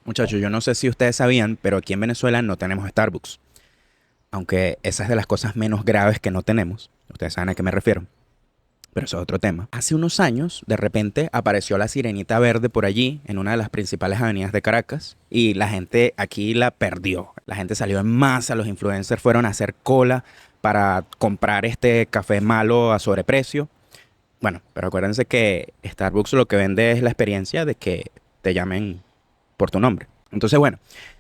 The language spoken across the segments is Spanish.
Muchachos, yo no sé si ustedes sabían, pero aquí en Venezuela no tenemos Starbucks. Aunque esa es de las cosas menos graves que no tenemos. Ustedes saben a qué me refiero. Pero eso es otro tema. Hace unos años, de repente, apareció la sirenita verde por allí, en una de las principales avenidas de Caracas, y la gente aquí la perdió. La gente salió en masa, los influencers fueron a hacer cola para comprar este café malo a sobreprecio. Bueno, pero acuérdense que Starbucks lo que vende es la experiencia de que te llamen por tu nombre. Entonces, bueno,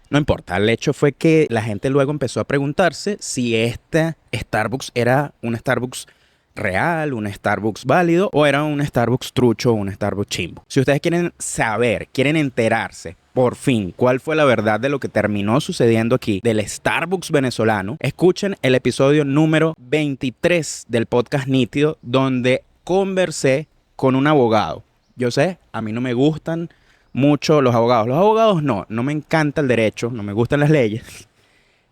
no importa. El hecho fue que la gente luego empezó a preguntarse si este Starbucks era un Starbucks real, un Starbucks válido o era un Starbucks trucho o un Starbucks chimbo. Si ustedes quieren saber, quieren enterarse por fin cuál fue la verdad de lo que terminó sucediendo aquí del Starbucks venezolano, escuchen el episodio número 23 del podcast Nítido, donde conversé con un abogado. Yo sé, a mí no me gustan mucho los abogados. Los abogados no me encanta el derecho, no me gustan las leyes.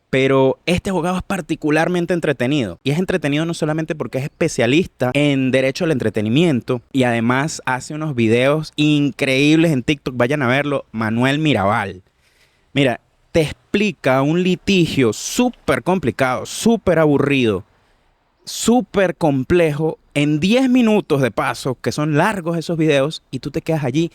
Pero este abogado es particularmente entretenido. Y es entretenido no solamente porque es especialista en derecho al entretenimiento y además hace unos videos increíbles en TikTok. Vayan a verlo. Manuel Mirabal. Mira, te explica un litigio súper complicado, súper aburrido, súper complejo en 10 minutos de paso, que son largos esos videos, y tú te quedas allí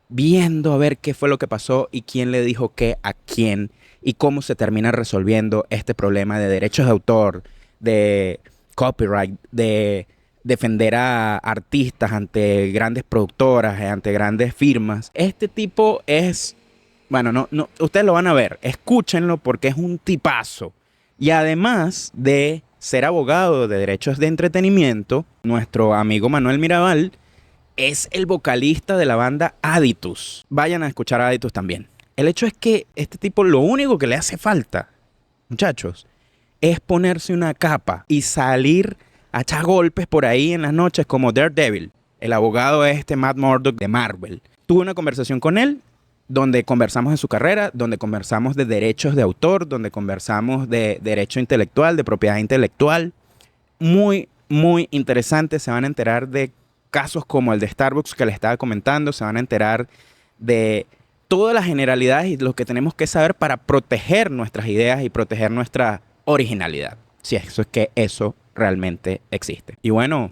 viendo a ver qué fue lo que pasó y quién le dijo qué a quién y cómo se termina resolviendo este problema de derechos de autor, de copyright, de defender a artistas ante grandes productoras, ante grandes firmas. Este tipo es, bueno, no, ustedes lo van a ver, escúchenlo porque es un tipazo. Y además de ser abogado de derechos de entretenimiento, nuestro amigo Manuel Mirabal es el vocalista de la banda Aditus. Vayan a escuchar a Aditus también. El hecho es que este tipo lo único que le hace falta, muchachos, es ponerse una capa y salir a echar golpes por ahí en las noches como Daredevil. El abogado este Matt Murdock de Marvel. Tuve una conversación con él donde conversamos de su carrera, donde conversamos de derechos de autor, donde conversamos de derecho intelectual, de propiedad intelectual. Muy, muy interesante. Se van a enterar de casos como el de Starbucks que les estaba comentando. Se van a enterar de todas las generalidades y lo que tenemos que saber para proteger nuestras ideas y proteger nuestra originalidad. Si eso es que eso realmente existe. Y bueno,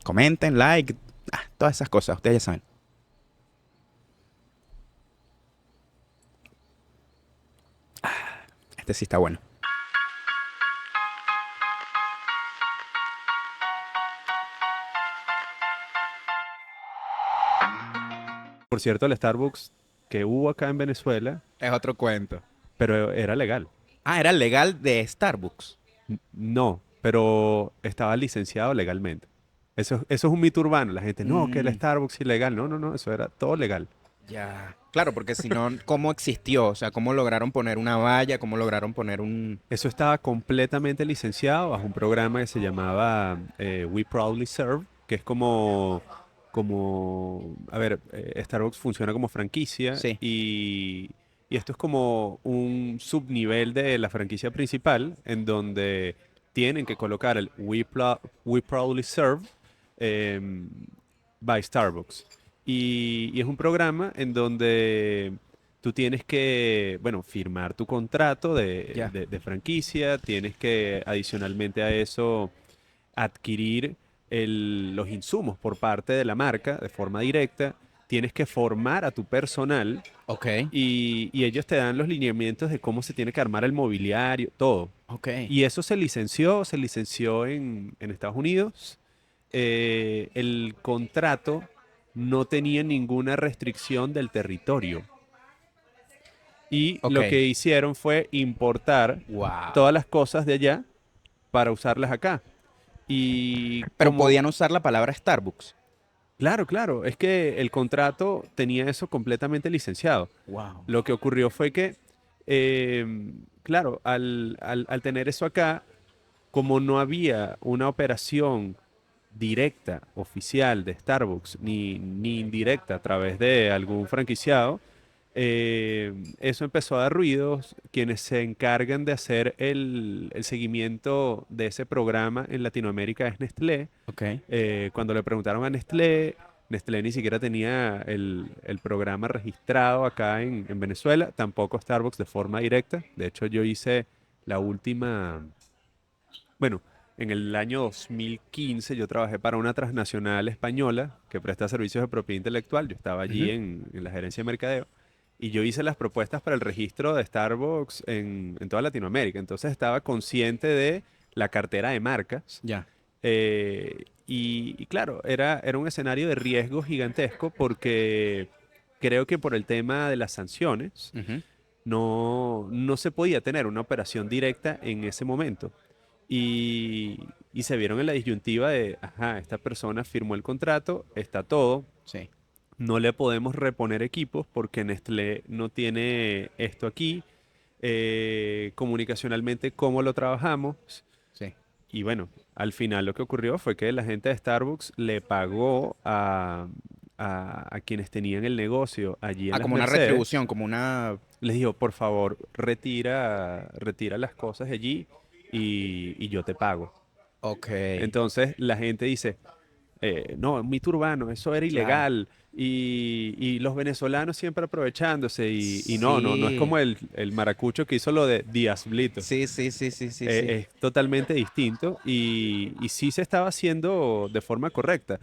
comenten, like, todas esas cosas. Ustedes ya saben. Este sí está bueno. Por cierto, el Starbucks que hubo acá en Venezuela, Es otro cuento. pero era legal. Ah, era legal de Starbucks. No, pero estaba licenciado legalmente. Eso es un mito urbano. La gente, no, que el Mm. Starbucks es ilegal. No, no, no, eso era todo legal. Ya. Claro, porque si no, ¿cómo existió? O sea, ¿cómo lograron poner una valla? ¿Cómo lograron poner un...? Eso estaba completamente licenciado bajo un programa que se llamaba We Proudly Serve, que es a ver, Starbucks funciona como franquicia Sí. y esto es como un subnivel de la franquicia principal en donde tienen que colocar el We Proudly Serve em, by Starbucks. Y es un programa en donde tú tienes que, bueno, firmar tu contrato Ya. de franquicia, tienes que adicionalmente a eso adquirir los insumos por parte de la marca de forma directa, tienes que formar a tu personal Ok. y ellos te dan los lineamientos de cómo se tiene que armar el mobiliario, todo. Ok. Y eso se licenció en Estados Unidos. El contrato no tenía ninguna restricción del territorio. Y Ok. lo que hicieron fue importar Wow. todas las cosas de allá para usarlas acá. Y Pero como, podían usar la palabra Starbucks. claro, claro, es que el contrato tenía eso completamente licenciado. Wow. Lo que ocurrió fue que, claro, al tener eso acá, como no había una operación directa, oficial de Starbucks, ni indirecta a través de algún franquiciado, eso empezó a dar ruidos. Quienes se encargan de hacer el seguimiento de ese programa en Latinoamérica es Nestlé. Ok. Cuando le preguntaron a Nestlé, Nestlé ni siquiera tenía el programa registrado acá en Venezuela, tampoco Starbucks de forma directa. De hecho, yo hice la última, bueno, en el año 2015 yo trabajé para una transnacional española que presta servicios de propiedad intelectual. Yo estaba allí Ujú. en la gerencia de mercadeo y yo hice las propuestas para el registro de Starbucks en toda Latinoamérica. Entonces estaba consciente de la cartera de marcas Ya. y claro, era un escenario de riesgo gigantesco porque creo que por el tema de las sanciones Ujú. no se podía tener una operación directa en ese momento. Y se vieron en la disyuntiva de, ajá, esta persona firmó el contrato, está todo, Sí, no le podemos reponer equipos porque Nestlé no tiene esto aquí, comunicacionalmente, ¿cómo lo trabajamos? sí. Y bueno, al final lo que ocurrió fue que la gente de Starbucks le pagó a quienes tenían el negocio allí en Ah, las como una Mercedes. retribución, como una... Les dijo, por favor, retira las cosas de allí y yo te pago. Ok, Entonces la gente dice, no, un mito urbano, eso era claro. ilegal. Y los venezolanos siempre aprovechándose. Y no es Sí, como el maracucho que hizo lo de Díaz Blito. sí, sí, sí, sí, sí, sí. Es totalmente distinto y sí se estaba haciendo de forma correcta.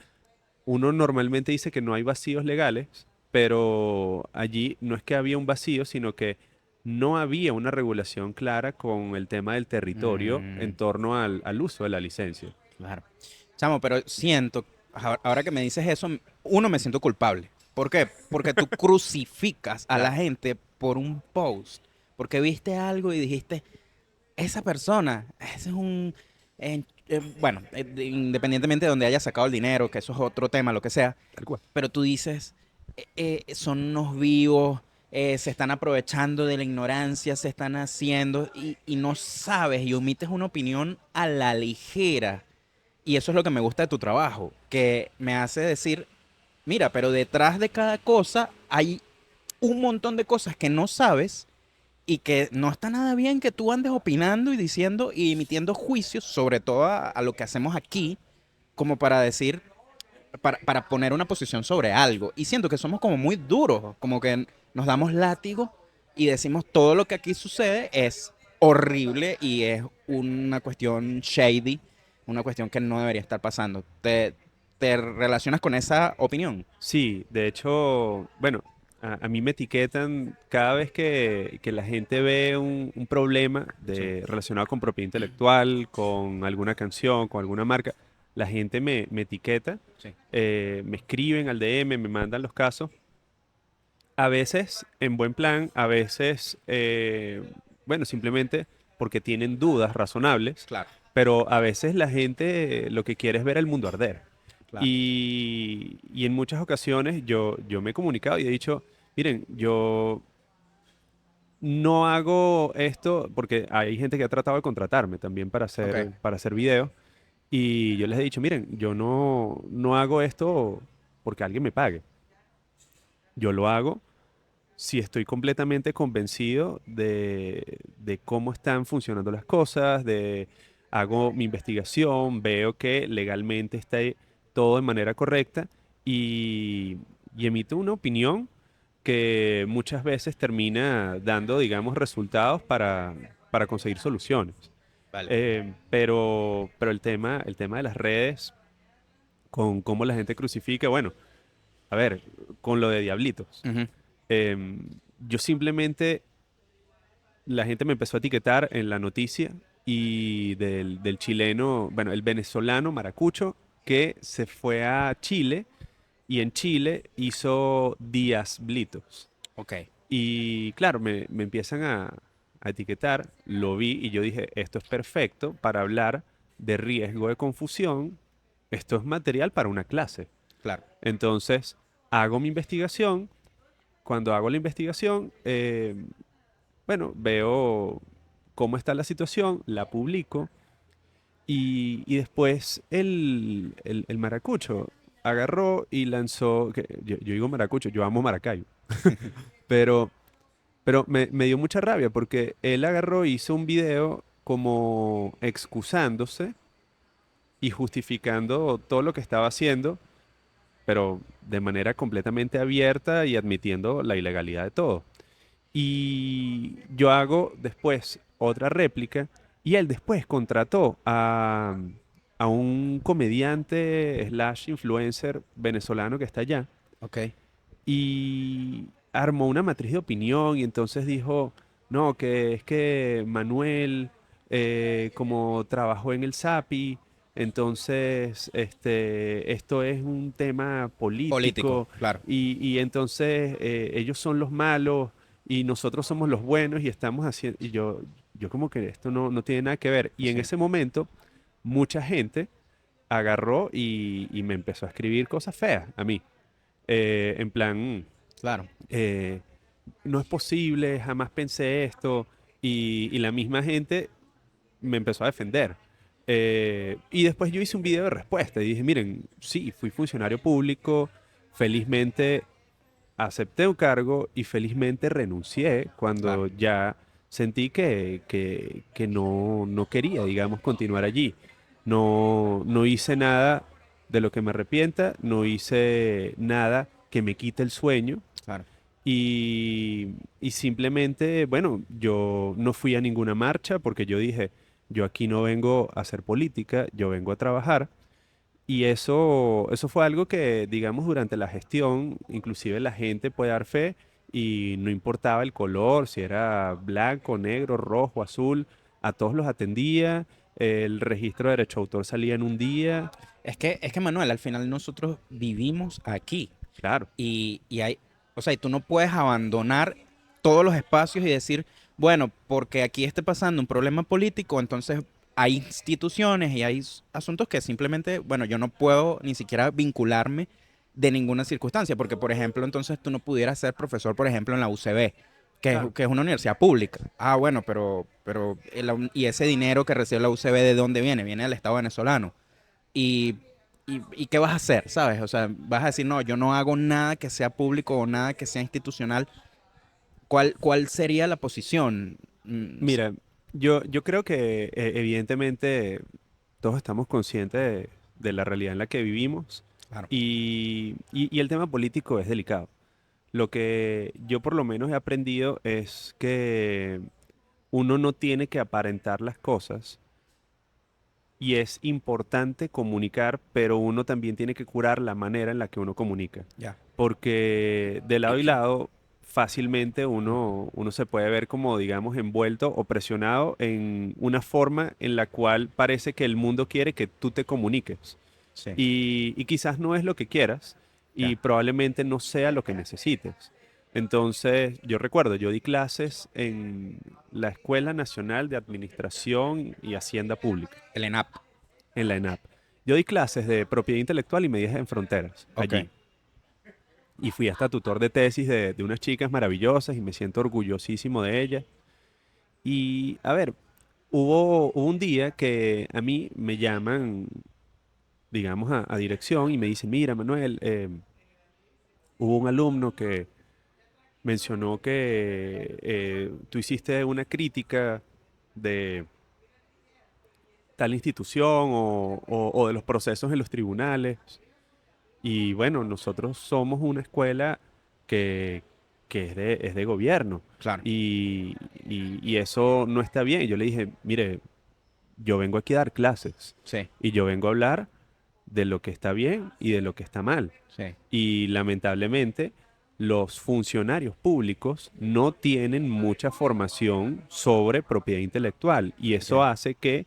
Uno normalmente dice que no hay vacíos legales, pero allí no es que había un vacío, sino que no había una regulación clara con el tema del territorio en Mm, torno al uso de la licencia. claro. Chamo, pero siento, ahora que me dices eso, uno, me siento culpable. ¿Por qué? Porque tú crucificas a la Claro, gente por un post. Porque viste algo y dijiste, esa persona, ese es un... bueno, independientemente de donde haya sacado el dinero, que eso es otro tema, lo que sea, tal cual. pero tú dices, son unos vivos, se están aprovechando de la ignorancia, se están haciendo y no sabes y omites una opinión a la ligera. Y eso es lo que me gusta de tu trabajo, que me hace decir, mira, pero detrás de cada cosa hay un montón de cosas que no sabes y que no está nada bien que tú andes opinando y diciendo y emitiendo juicios, sobre todo a lo que hacemos aquí, como para decir, para poner una posición sobre algo. Y siento que somos como muy duros, como que nos damos látigo y decimos todo lo que aquí sucede es horrible y es una cuestión shady, una cuestión que no debería estar pasando. ¿Te relacionas con esa opinión? Sí, de hecho, bueno, a mí me etiquetan cada vez que la gente ve un problema Sí, relacionado con propiedad intelectual, con alguna canción, con alguna marca, la gente me etiqueta, sí. me escriben al DM, me mandan los casos. A veces en buen plan, a veces, bueno, simplemente porque tienen dudas razonables, Claro, pero a veces la gente lo que quiere es ver el mundo arder. claro. Y en muchas ocasiones yo me he comunicado y he dicho, miren, yo no hago esto porque hay gente que ha tratado de contratarme también Ok, para hacer videos. Y yo les he dicho, miren, yo no hago esto porque alguien me pague. Yo lo hago si estoy completamente convencido de cómo están funcionando las cosas, hago mi investigación, veo que legalmente está todo de manera correcta y, y emito una opinión que muchas veces termina dando, digamos, resultados para conseguir soluciones. vale. Pero el tema de las redes, con cómo la gente crucifica, bueno, a ver, con lo de Diablitos. Ujú. Yo simplemente, la gente me empezó a etiquetar en la noticia y del chileno, bueno, el venezolano Maracucho, que se fue a Chile y en Chile hizo Díaz Blitos. Ok, Y claro, me empiezan a etiquetar, lo vi y yo dije, esto es perfecto para hablar de riesgo de confusión, esto es material para una clase. claro. Entonces, hago mi investigación. Cuando hago la investigación, bueno, veo cómo está la situación, la publico y después el maracucho agarró y lanzó, yo digo maracucho, yo amo Maracaibo, pero, pero me dio mucha rabia porque él agarró y hizo un video como excusándose y justificando todo lo que estaba haciendo pero de manera completamente abierta y admitiendo la ilegalidad de todo. Y yo hago después otra réplica y él después contrató a un comediante slash influencer venezolano que está allá Ok. y armó una matriz de opinión y entonces dijo, no, que es que Manuel, como trabajó en el SAPI, entonces esto es un tema Político, político claro. y entonces ellos son los malos y nosotros somos los buenos y estamos haciendo, y yo como que esto no tiene nada que ver. Y en Sí, ese momento mucha gente agarró y me empezó a escribir cosas feas a mí. En plan, claro. eh, no es posible, jamás pensé esto. Y la misma gente me empezó a defender. Y después yo hice un video de respuesta y dije, miren, sí, fui funcionario público, felizmente acepté un cargo y felizmente renuncié Claro. cuando ya sentí que no quería, digamos, continuar allí. No hice nada de lo que me arrepienta, no hice nada que me quite el sueño Claro. y simplemente, bueno, yo no fui a ninguna marcha porque yo dije, yo aquí no vengo a hacer política, yo vengo a trabajar. Y eso fue algo que, digamos, durante la gestión, inclusive la gente puede dar fe y no importaba el color, si era blanco, negro, rojo, azul, a todos los atendía, el registro de derecho de autor salía en un día, Es que Manuel, al final nosotros vivimos aquí. claro, Y hay, o sea, y tú no puedes abandonar todos los espacios y decir, bueno, porque aquí esté pasando un problema político, entonces hay instituciones y hay asuntos que simplemente, bueno, yo no puedo ni siquiera vincularme de ninguna circunstancia, porque por ejemplo, entonces tú no pudieras ser profesor, por ejemplo, en la UCB, claro. que es una universidad pública. Ah, bueno, pero y ese dinero que recibe la UCB, ¿de dónde viene? Viene del Estado venezolano. Y, y ¿qué vas a hacer? ¿Sabes? O sea, vas a decir, no, yo no hago nada que sea público o nada que sea institucional. ¿Cuál sería la posición? Mira, yo creo que evidentemente todos estamos conscientes de la realidad en la que vivimos Claro, y el tema político es delicado. Lo que yo por lo menos he aprendido es que uno no tiene que aparentar las cosas y es importante comunicar, pero uno también tiene que curar la manera en la que uno comunica. ya. Porque de lado y lado fácilmente uno se puede ver como, digamos, envuelto o presionado en una forma en la cual parece que el mundo quiere que tú te comuniques. Sí, Y quizás no es lo que quieras y ya. probablemente no sea lo que necesites. Entonces, yo recuerdo, yo di clases en la Escuela Nacional de Administración y Hacienda Pública, El ENAP. en la ENAP. Yo di clases de propiedad intelectual y medidas en fronteras Ok. allí. Y fui hasta tutor de tesis de unas chicas maravillosas y me siento orgullosísimo de ellas. Y a ver, hubo un día que a mí me llaman, digamos, a dirección y me dicen, mira, Manuel, hubo un alumno que mencionó que tú hiciste una crítica de tal institución o de los procesos en los tribunales. Y bueno, nosotros somos una escuela que, que es de gobierno Claro. y eso no está bien. Y yo le dije, mire, yo vengo aquí a dar clases Sí, y yo vengo a hablar de lo que está bien y de lo que está mal. sí. Y lamentablemente los funcionarios públicos no tienen mucha formación sobre propiedad intelectual y eso Entiendo. hace que,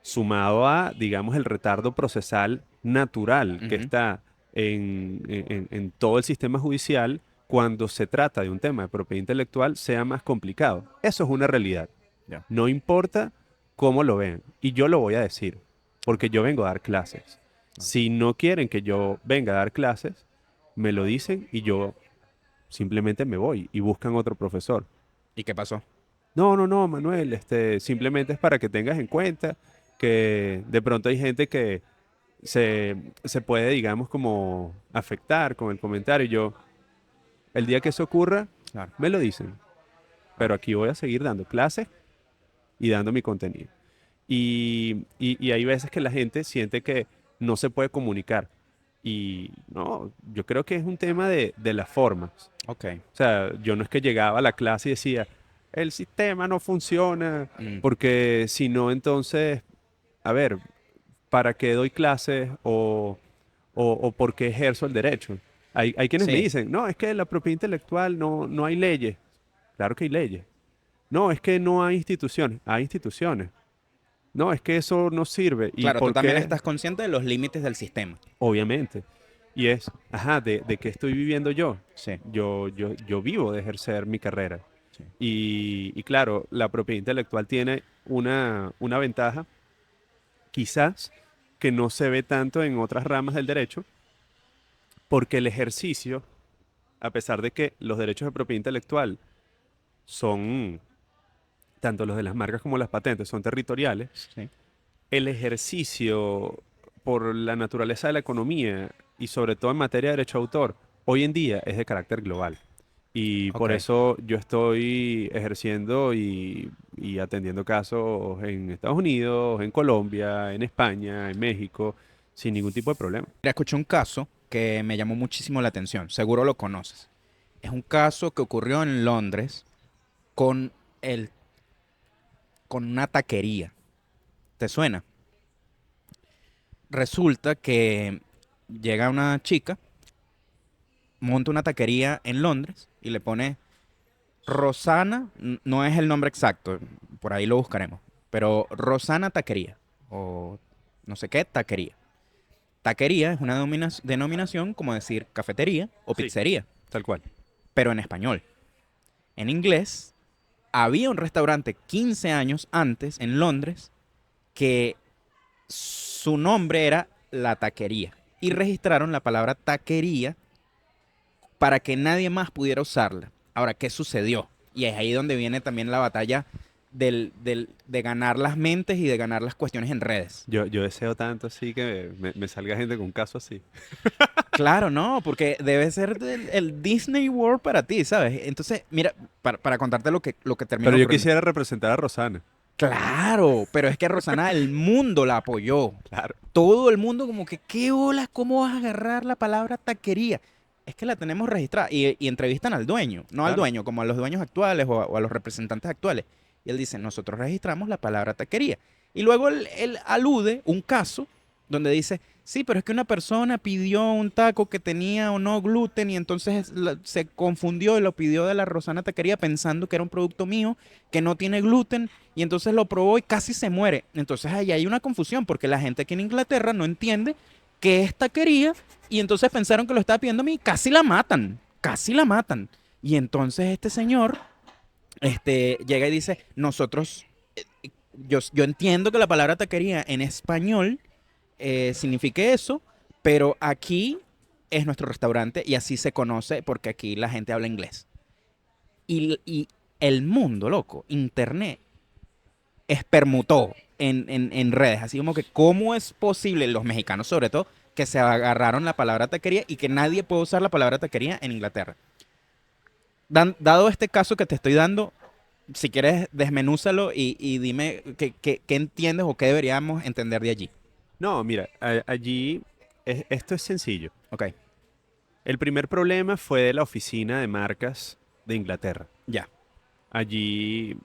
sumado a, digamos, el retardo procesal natural que Ujú, está en todo el sistema judicial, cuando se trata de un tema de propiedad intelectual, sea más complicado. Eso es una realidad. ya. No importa cómo lo vean. Y yo lo voy a decir, porque yo vengo a dar clases. Ok. Si no quieren que yo venga a dar clases, me lo dicen y yo simplemente me voy y buscan otro profesor. ¿Y qué pasó? No, Manuel, simplemente es para que tengas en cuenta que de pronto hay gente que se puede, digamos, como afectar con el comentario. Yo, el día que eso ocurra, Claro, me lo dicen, pero claro. aquí voy a seguir dando clases y dando mi contenido. Y hay veces que la gente siente que no se puede comunicar. Y no, yo creo que es un tema de las formas. Ok. O sea, yo no es que llegaba a la clase y decía, el sistema no funciona, Mm, porque si no, entonces, a ver, ¿para qué doy clases o por qué ejerzo el derecho? Hay quienes me sí, dicen, no, es que la propiedad intelectual no hay leyes. Claro que hay leyes. No, es que no hay instituciones. Hay instituciones. No, es que eso no sirve. ¿Y claro, tú por también qué? estás consciente de los límites del sistema. Obviamente. Y es, ajá, ¿de qué estoy viviendo yo? Sí, Yo vivo de ejercer mi carrera. sí. Y claro, la propiedad intelectual tiene una ventaja, quizás, que no se ve tanto en otras ramas del derecho, porque el ejercicio, a pesar de que los derechos de propiedad intelectual son, tanto los de las marcas como las patentes, son territoriales, Sí. el ejercicio por la naturaleza de la economía y sobre todo en materia de derecho de autor, hoy en día es de carácter global. Y Ok. por eso yo estoy ejerciendo y atendiendo casos en Estados Unidos, en Colombia, en España, en México, sin ningún tipo de problema. Mira, escuché un caso que me llamó muchísimo la atención. Seguro lo conoces. Es un caso que ocurrió en Londres con el, con una taquería. ¿Te suena? Resulta que llega una chica, monta una taquería en Londres y le pone Rosana, no es el nombre exacto, por ahí lo buscaremos, pero Rosana Taquería o no sé qué taquería. Taquería es una denominación como decir cafetería o Sí, pizzería, tal cual. pero en español. En inglés, había un restaurante 15 años antes en Londres que su nombre era La Taquería y registraron la palabra taquería para que nadie más pudiera usarla. Ahora, ¿qué sucedió? Y es ahí donde viene también la batalla de ganar las mentes y de ganar las cuestiones en redes. Yo deseo tanto así que me salga gente con un caso así. Claro, no, porque debe ser el Disney World para ti, ¿sabes? Entonces, mira, para contarte lo que terminó Pero yo ocurriendo. quisiera representar a Rosana. Claro, pero es que Rosana, el mundo la apoyó. Claro, Todo el mundo como que, ¿qué olas? ¿Cómo vas a agarrar la palabra taquería? Es que la tenemos registrada y entrevistan al dueño, no al claro. dueño, como a los dueños actuales o a los representantes actuales. Y él dice, nosotros registramos la palabra taquería. Y luego él alude un caso donde dice, sí, pero es que una persona pidió un taco que tenía o no gluten y entonces se confundió y lo pidió de la Rosana Taquería pensando que era un producto mío que no tiene gluten y entonces lo probó y casi se muere. Entonces ahí hay una confusión porque la gente aquí en Inglaterra no entiende qué es taquería y entonces pensaron que lo estaba pidiendo a mí y casi la matan, casi la matan. Y entonces este señor llega y dice, nosotros, yo entiendo que la palabra taquería en español signifique eso, pero aquí es nuestro restaurante y así se conoce porque aquí la gente habla inglés. Y el mundo, loco, internet, espermutó en redes, así como que cómo es posible, los mexicanos sobre todo, que se agarraron la palabra taquería y que nadie puede usar la palabra taquería en Inglaterra. Dado este caso que te estoy dando, si quieres desmenúzalo y dime qué entiendes o qué deberíamos entender de allí. No, mira, allí esto es sencillo. Ok, El primer problema fue de la oficina de marcas de Inglaterra. ya. Allí,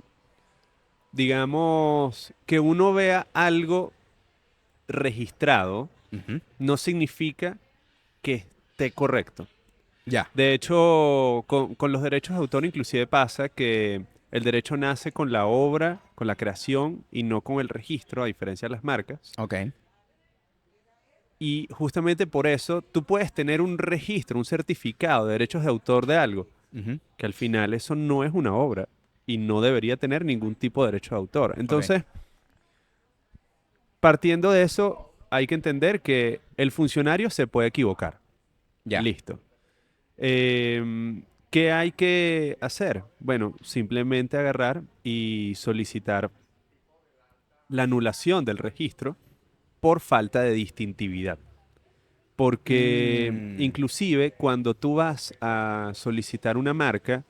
digamos, que uno vea algo registrado Ujú. no significa que esté correcto. Ya. De hecho, con los derechos de autor inclusive pasa que el derecho nace con la obra, con la creación y no con el registro, a diferencia de las marcas. Ok. Y justamente por eso tú puedes tener un registro, un certificado de derechos de autor de algo, Ujú. que al final eso no es una obra y no debería tener ningún tipo de derecho de autor. Ok. Entonces, partiendo de eso, hay que entender que el funcionario se puede equivocar. Ya. Listo. ¿Qué hay que hacer? Bueno, simplemente agarrar y solicitar la anulación del registro por falta de distintividad. Porque Mm, inclusive cuando tú vas a solicitar una marca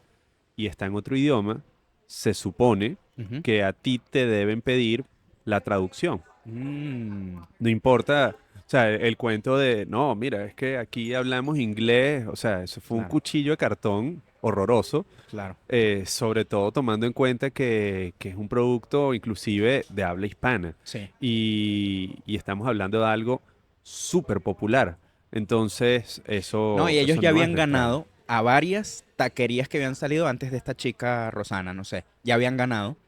y está en otro idioma, se supone ujú. que a ti te deben pedir la traducción. Mm, No importa, O sea, el cuento de, no, mira, es que aquí hablamos inglés, o sea, eso fue un Claro, cuchillo de cartón horroroso, claro. sobre todo tomando en cuenta que es un producto inclusive de habla hispana Sí. y estamos hablando de algo súper popular. Entonces, No, y ellos eso ya no es habían registrable. ganado a varias taquerías que habían salido antes de esta chica Rosana, no sé. Ya habían ganado.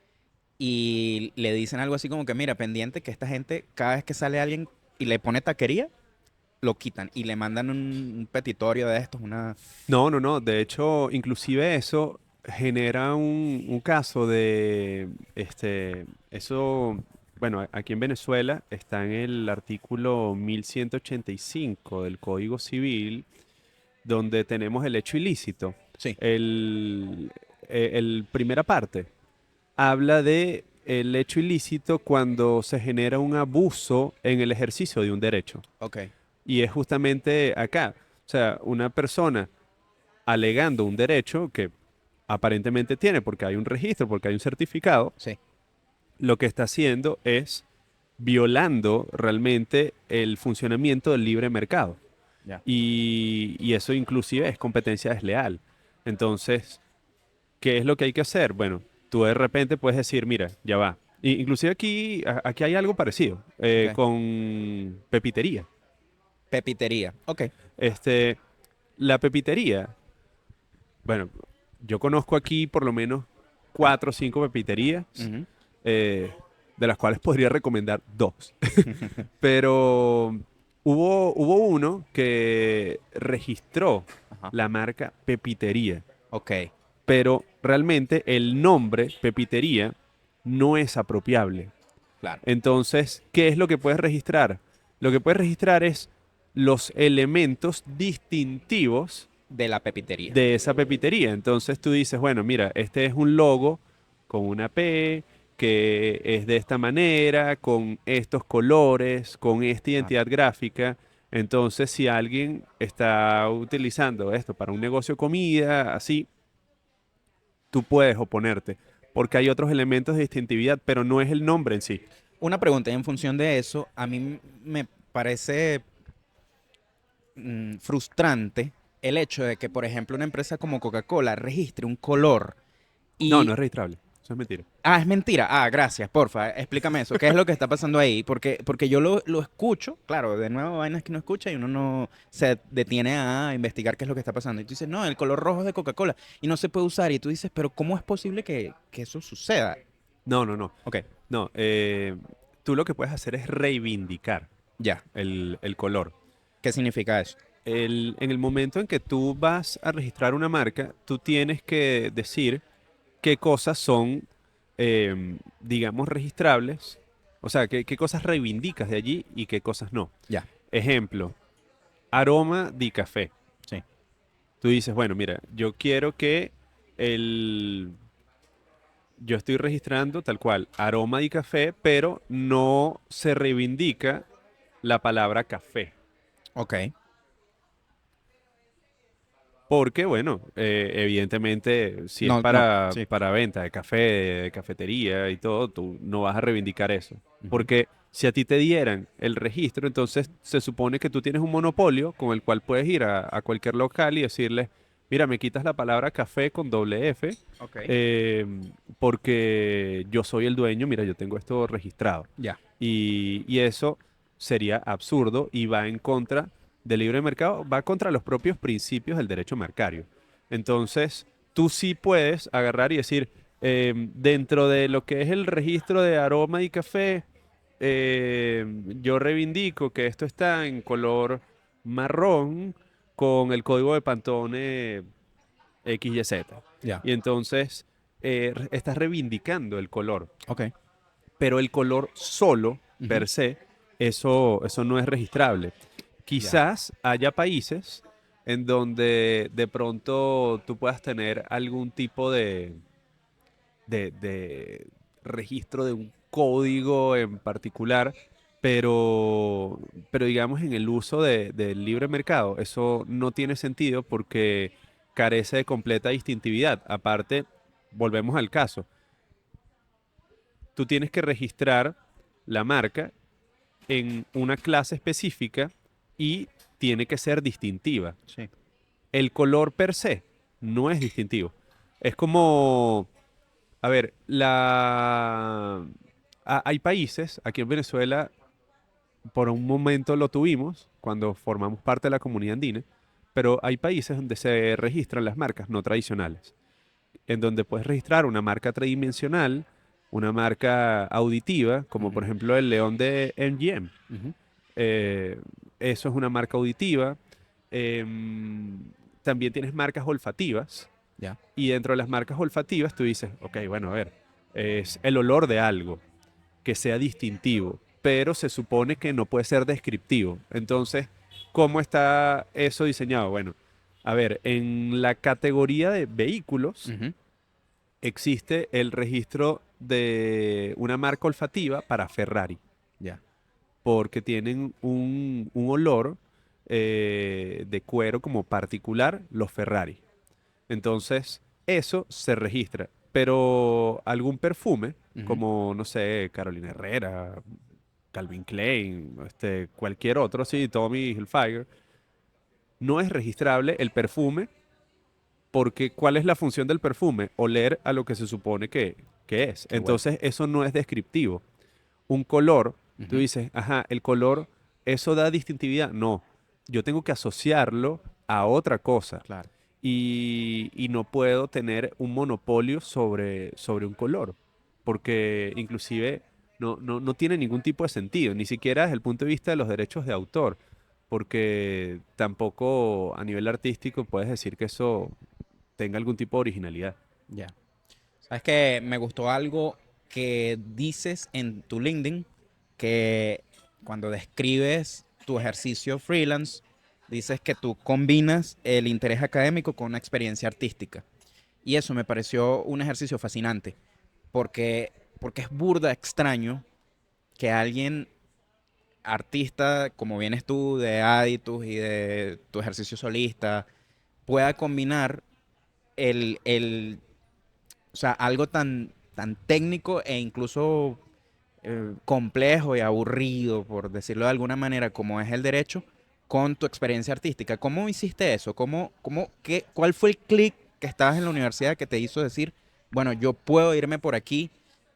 Y le dicen algo así como que, mira, pendiente que esta gente, cada vez que sale alguien y le pone taquería, lo quitan y le mandan un petitorio de estos, una... No, no, no. De hecho, inclusive eso genera un caso de, eso, bueno, aquí en Venezuela está en el artículo 1185 del Código Civil, donde tenemos el hecho ilícito. Sí, El primera parte habla de el hecho ilícito cuando se genera un abuso en el ejercicio de un derecho. ok, Y es justamente acá. O sea, una persona alegando un derecho que aparentemente tiene porque hay un registro, porque hay un certificado, sí, lo que está haciendo es violando realmente el funcionamiento del libre mercado. ya. Y eso inclusive es competencia desleal. Entonces, ¿qué es lo que hay que hacer? Bueno, tú de repente puedes decir, mira, ya va. Inclusive aquí hay algo parecido Ok. con pepitería. Pepitería, ok. Este, la pepitería, bueno, yo conozco aquí por lo menos 4 o 5 pepiterías, Ujú. eh, de las cuales podría recomendar dos. Pero hubo uno que registró Ajá, la marca Pepitería, ok, pero realmente el nombre Pepitería no es apropiable. claro. Entonces, ¿qué es lo que puedes registrar? Lo que puedes registrar es los elementos distintivos De la pepitería. de esa pepitería. Entonces tú dices, bueno, mira, este es un logo con una P, que es de esta manera, con estos colores, con esta Claro. identidad gráfica. Entonces, si alguien está utilizando esto para un negocio de comida, así, tú puedes oponerte, porque hay otros elementos de distintividad, pero no es el nombre en sí. Una pregunta, y en función de eso, a mí me parece frustrante el hecho de que, por ejemplo, una empresa como Coca-Cola registre un color No, no y... es registrable. Eso es mentira. Ah, es mentira. Ah, gracias, porfa, explícame eso. ¿Qué es lo que está pasando ahí? Porque yo lo escucho, claro, de nuevo vainas que uno escucha y uno no se detiene a investigar qué es lo que está pasando. Y tú dices, no, el color rojo es de Coca-Cola y no se puede usar. Y tú dices, pero ¿cómo es posible que eso suceda? No, no, no. Ok, No, tú lo que puedes hacer es reivindicar ya. el color. ¿Qué significa eso? En el momento en que tú vas a registrar una marca, tú tienes que decir qué cosas son, digamos, registrables. O sea, qué cosas reivindicas de allí y qué cosas no. Ya, Ejemplo, aroma di café. sí. Tú dices, bueno, mira, yo quiero que el... Yo estoy registrando tal cual, aroma di café, pero no se reivindica la palabra café. Ok, Porque, bueno, evidentemente, si es no, no, sí. para venta de café, de cafetería y todo, tú no vas a reivindicar eso. Ujú. Porque si a ti te dieran el registro, entonces se supone que tú tienes un monopolio con el cual puedes ir a cualquier local y decirle, mira, me quitas la palabra café con doble F, Ok, eh, porque yo soy el dueño, mira, yo tengo esto registrado. ya. Y eso sería absurdo y va en contra del libre mercado, va contra los propios principios del derecho marcario. Entonces, tú sí puedes agarrar y decir, dentro de lo que es el registro de aroma y café, yo reivindico que esto está en color marrón con el código de Pantone XYZ. Ya. Y entonces estás reivindicando el color, Ok. pero el color solo, Ujú. per se, eso no es registrable. Ya. Quizás haya países en donde de pronto tú puedas tener algún tipo de registro de un código en particular, pero digamos en el uso del libre mercado, eso no tiene sentido porque carece de completa distintividad. Aparte, volvemos al caso, tú tienes que registrar la marca en una clase específica y tiene que ser distintiva. Sí. El color per se no es distintivo. Es como, a ver, hay países, aquí en Venezuela, por un momento lo tuvimos, cuando formamos parte de la comunidad andina, pero hay países donde se registran las marcas no tradicionales, en donde puedes registrar una marca tridimensional, una marca auditiva, como por Ujú, ejemplo el león de MGM. ujú. Eh, Eso es una marca auditiva. Em, También tienes marcas olfativas. Ya. Y dentro de las marcas olfativas tú dices, ok, bueno, a ver, es el olor de algo que sea distintivo, pero se supone que no puede ser descriptivo. Entonces, ¿cómo está eso diseñado? Bueno, a ver, en la categoría de vehículos Ujú. existe el registro de una marca olfativa para Ferrari, Ya. porque tienen un olor de cuero como particular los Ferrari. Entonces, eso se registra. Pero algún perfume, Ujú. como, no sé, Carolina Herrera, Calvin Klein, cualquier otro, sí, Tommy Hilfiger, no es registrable el perfume porque ¿cuál es la función del perfume? Oler a lo que se supone que es. Qué huele. Entonces, eso no es descriptivo. Un color, tú Ujú. dices, ajá, el color, ¿eso da distintividad? No, yo tengo que asociarlo a otra cosa Claro. y no puedo tener un monopolio sobre un color, porque inclusive no tiene ningún tipo de sentido, ni siquiera desde el punto de vista de los derechos de autor, porque tampoco a nivel artístico puedes decir que eso tenga algún tipo de originalidad. Ya. Sabes que me gustó algo que dices en tu LinkedIn, que cuando describes tu ejercicio freelance, dices que tú combinas el interés académico con una experiencia artística. Y eso me pareció un ejercicio fascinante, porque, porque es burda extraño que alguien artista, como vienes tú, de Aditus y de tu ejercicio solista, pueda combinar o sea, algo tan técnico e incluso complejo y aburrido, por decirlo de alguna manera, como es el derecho, con tu experiencia artística. ¿Cómo hiciste eso? ¿Cuál fue el clic que estabas en la universidad que te hizo decir, bueno, yo puedo irme por aquí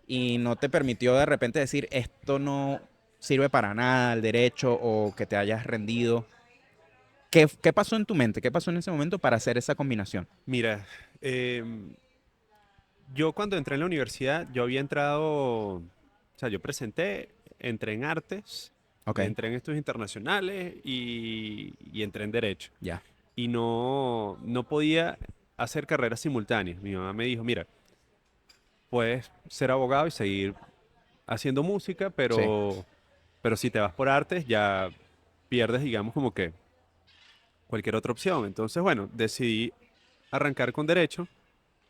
y no te permitió de repente decir, esto no sirve para nada, el derecho, o que te hayas rendido? ¿Qué pasó en tu mente? ¿Qué pasó en ese momento para hacer esa combinación? Mira, yo cuando entré en la universidad, yo había entrado, o sea, yo presenté, entré en artes, Ok, entré en estudios internacionales y entré en derecho. ya. Y no podía hacer carreras simultáneas. Mi mamá me dijo, mira, puedes ser abogado y seguir haciendo música, Sí, pero si te vas por artes ya pierdes, digamos, como que cualquier otra opción. Entonces, bueno, decidí arrancar con derecho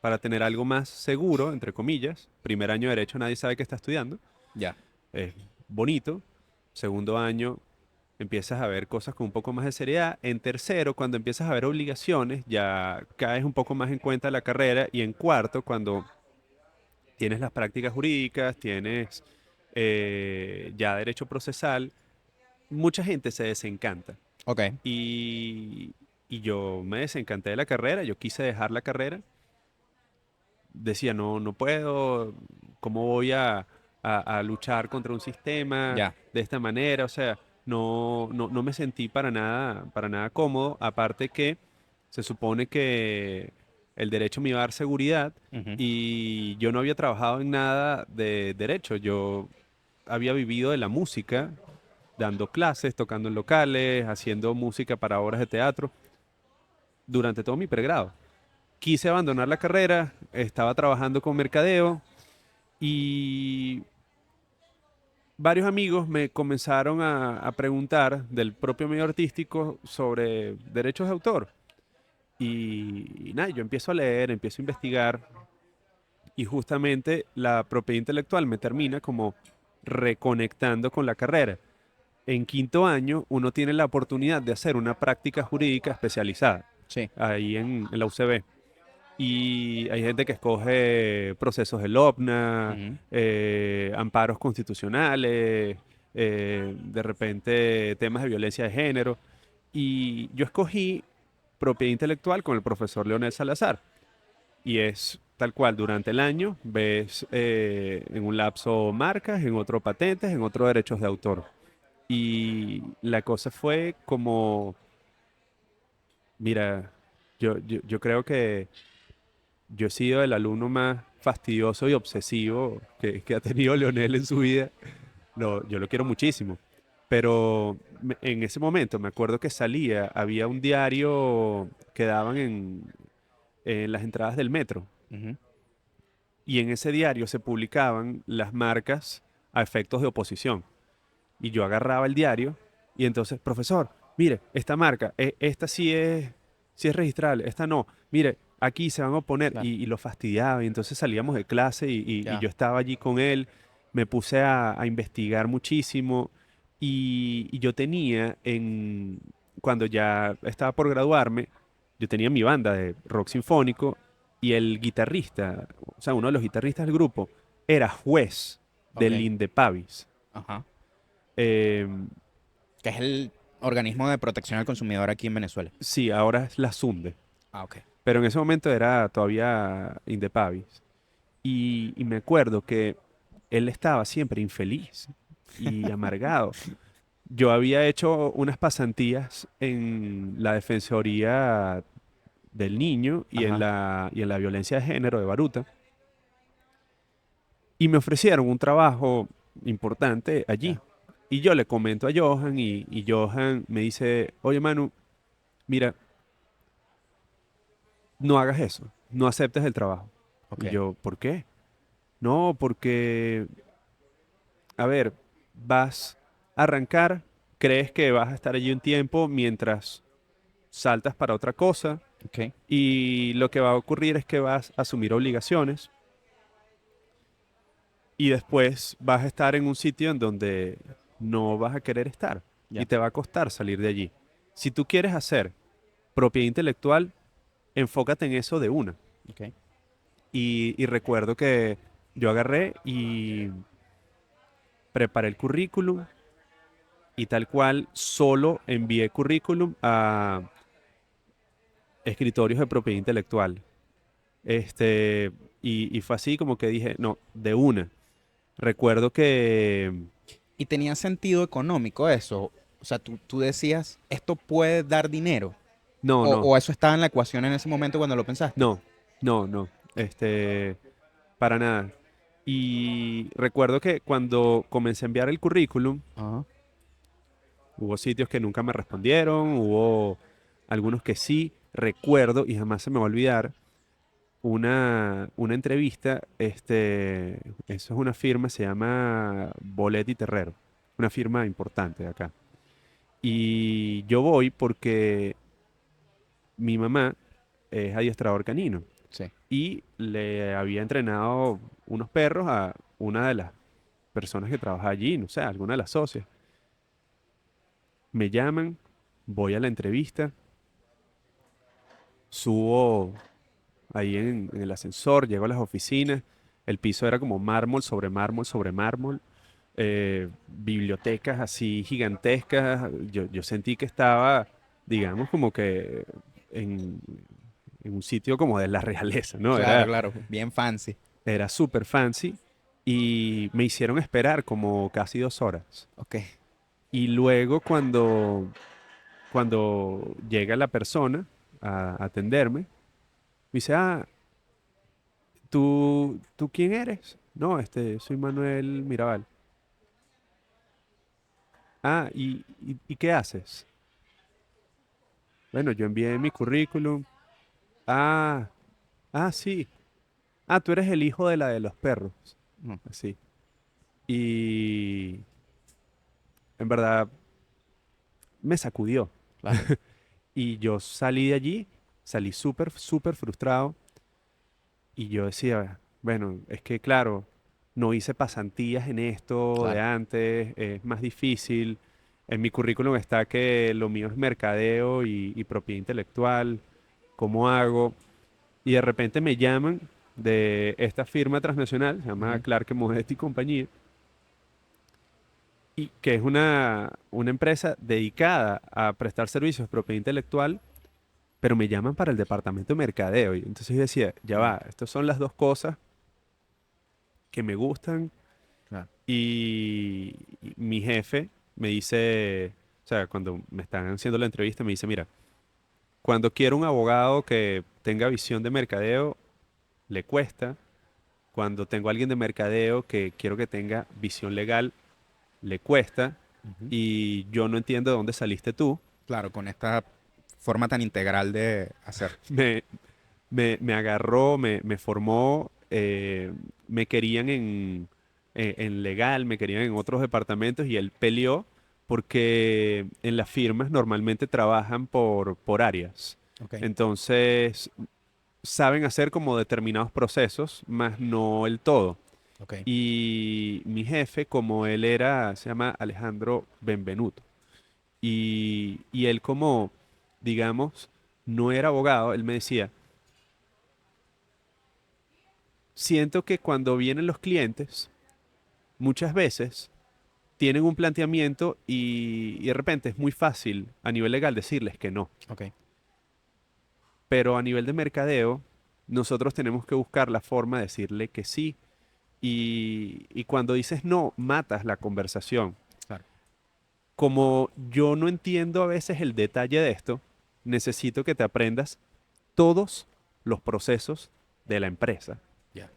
para tener algo más seguro, entre comillas. Primer año de derecho nadie sabe que está estudiando. ya. Es bonito. Segundo año empiezas a ver cosas con un poco más de seriedad. En tercero, cuando empiezas a ver obligaciones, ya caes un poco más en cuenta la carrera. Y en cuarto, cuando tienes las prácticas jurídicas, tienes ya derecho procesal, mucha gente se desencanta. Ok. Y, y yo me desencanté de la carrera, yo quise dejar la carrera. Decía, no puedo, ¿cómo voy a luchar contra un sistema Ya. de esta manera? O sea, no me sentí para nada cómodo, aparte que se supone que el derecho me iba a dar seguridad Ujú. y yo no había trabajado en nada de derecho, yo había vivido de la música, dando clases, tocando en locales, haciendo música para obras de teatro durante todo mi pregrado. Quise abandonar la carrera, estaba trabajando con mercadeo y varios amigos me comenzaron a preguntar del propio medio artístico sobre derechos de autor. Y nada, yo empiezo a leer, empiezo a investigar y justamente la propiedad intelectual me termina como reconectando con la carrera. En quinto año uno tiene la oportunidad de hacer una práctica jurídica especializada Sí. ahí en la UCB. Y hay gente que escoge procesos de LOPNA, Ujú. amparos constitucionales, de repente temas de violencia de género. Y yo escogí propiedad intelectual con el profesor Leonel Salazar. Y es tal cual, durante el año ves en un lapso marcas, en otro patentes, en otro derechos de autor. Y la cosa fue como, mira, yo creo que yo he sido el alumno más fastidioso y obsesivo que ha tenido Leonel en su vida. Yo lo quiero muchísimo. Pero en ese momento me acuerdo que salía, había un diario que daban en las entradas del metro. Ujú. Y en ese diario se publicaban las marcas a efectos de oposición. Y yo agarraba el diario y entonces, profesor, mire, esta marca, esta sí es registrable, esta no. Mire, aquí se van a oponer Claro, y lo fastidiaba. Y entonces salíamos de clase y ya. yo estaba allí con él, me puse a investigar muchísimo y yo tenía cuando ya estaba por graduarme, yo tenía mi banda de rock sinfónico y el guitarrista, o sea, uno de los guitarristas del grupo, era juez Ok. del INDEPAVIS. Ajá. Em, Que es el organismo de protección al consumidor aquí en Venezuela. sí, ahora es la Sunde, Ah, ok. pero en ese momento era todavía Indepavis. Y me acuerdo que él estaba siempre infeliz y amargado. Yo había hecho unas pasantías en la Defensoría del Niño Ajá. y en la violencia de género de Baruta y me ofrecieron un trabajo importante allí. Ya. Y yo le comento a Johan y Johan me dice, oye Manu, mira, no hagas eso, no aceptes el trabajo. Ok. Y yo, ¿por qué? No, porque, a ver, vas a arrancar, crees que vas a estar allí un tiempo mientras saltas para otra cosa Ok. y lo que va a ocurrir es que vas a asumir obligaciones y después vas a estar en un sitio en donde no vas a querer estar y Ya. te va a costar salir de allí. Si tú quieres hacer propiedad intelectual, enfócate en eso de una. Ok. Y recuerdo que yo agarré y preparé el currículum y tal cual solo envié currículum a escritorios de propiedad intelectual. Este, y fue así como que dije, no, de una. Recuerdo que ¿Y tenía sentido económico eso? O sea, tú decías, ¿esto puede dar dinero? no, no, O eso estaba en la ecuación en ese momento cuando lo pensaste? no, no, para nada. Y recuerdo que cuando comencé a enviar el currículum, Ajá. hubo sitios que nunca me respondieron, hubo algunos que sí. Recuerdo, y jamás se me va a olvidar, una entrevista, eso es una firma, se llama Boletti Terrero, una firma importante de acá. Y yo voy porque mi mamá es adiestrador canino Sí. y le había entrenado unos perros a una de las personas que trabaja allí, no sé, alguna de las socias. Me llaman, voy a la entrevista, subo ahí en el ascensor, llego a las oficinas, el piso era como mármol sobre mármol sobre mármol, bibliotecas así gigantescas, yo sentí que estaba, digamos, como que en, en un sitio como de la realeza, ¿no? Claro, claro. Bien fancy. Era súper fancy y me hicieron esperar como casi 2 horas. Ok. Y luego cuando llega la persona a atenderme, me dice, ah, ¿tú quién eres? No, soy Manuel Mirabal. Ah, ¿y qué haces? Bueno, yo envié mi currículum. Ah, sí. Ah, tú eres el hijo de la de los perros. Mm, Así. Y en verdad me sacudió. claro. Y yo salí de allí, salí súper, súper frustrado. Y yo decía, bueno, es que claro, no hice pasantías en esto de Claro. antes, es más difícil. En mi currículum está que lo mío es mercadeo y propiedad intelectual. ¿Cómo hago? Y de repente me llaman de esta firma transnacional, se llama Ujú. Clark Moretti y compañía, y que es una empresa dedicada a prestar servicios de propiedad intelectual, pero me llaman para el departamento de mercadeo. Y entonces yo decía, ya Mm, va, estas son las dos cosas que me gustan. claro. Y mi jefe me dice, o sea, cuando me están haciendo la entrevista, me dice, mira, cuando quiero un abogado que tenga visión de mercadeo, le cuesta. Cuando tengo a alguien de mercadeo que quiero que tenga visión legal, le cuesta. Ujú. Y yo no entiendo de dónde saliste tú. Claro, con esta forma tan integral de hacer. Me, me agarró, me formó, me querían en legal, me querían en otros departamentos y él peleó porque en las firmas normalmente trabajan por áreas. Ok, Entonces, saben hacer como determinados procesos, más no el todo. ok. Y mi jefe, como él era, se llama Alejandro Benvenuto, y él como, digamos, no era abogado, él me decía, siento que cuando vienen los clientes, muchas veces tienen un planteamiento y de repente es muy fácil a nivel legal decirles que no. Ok. Pero a nivel de mercadeo, nosotros tenemos que buscar la forma de decirle que sí. Y cuando dices no, matas la conversación. Claro. Como yo no entiendo a veces el detalle de esto, necesito que te aprendas todos los procesos de la empresa. Ya.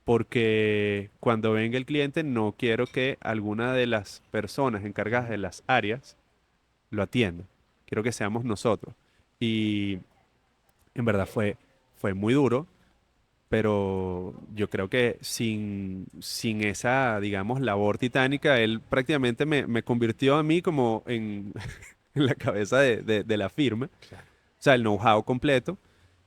Porque cuando venga el cliente no quiero que alguna de las personas encargadas de las áreas lo atienda. Quiero que seamos nosotros. Y en verdad fue muy duro, pero yo creo que sin esa, digamos, labor titánica, él prácticamente me convirtió a mí como en, en la cabeza de la firma. Claro. O sea, el know-how completo.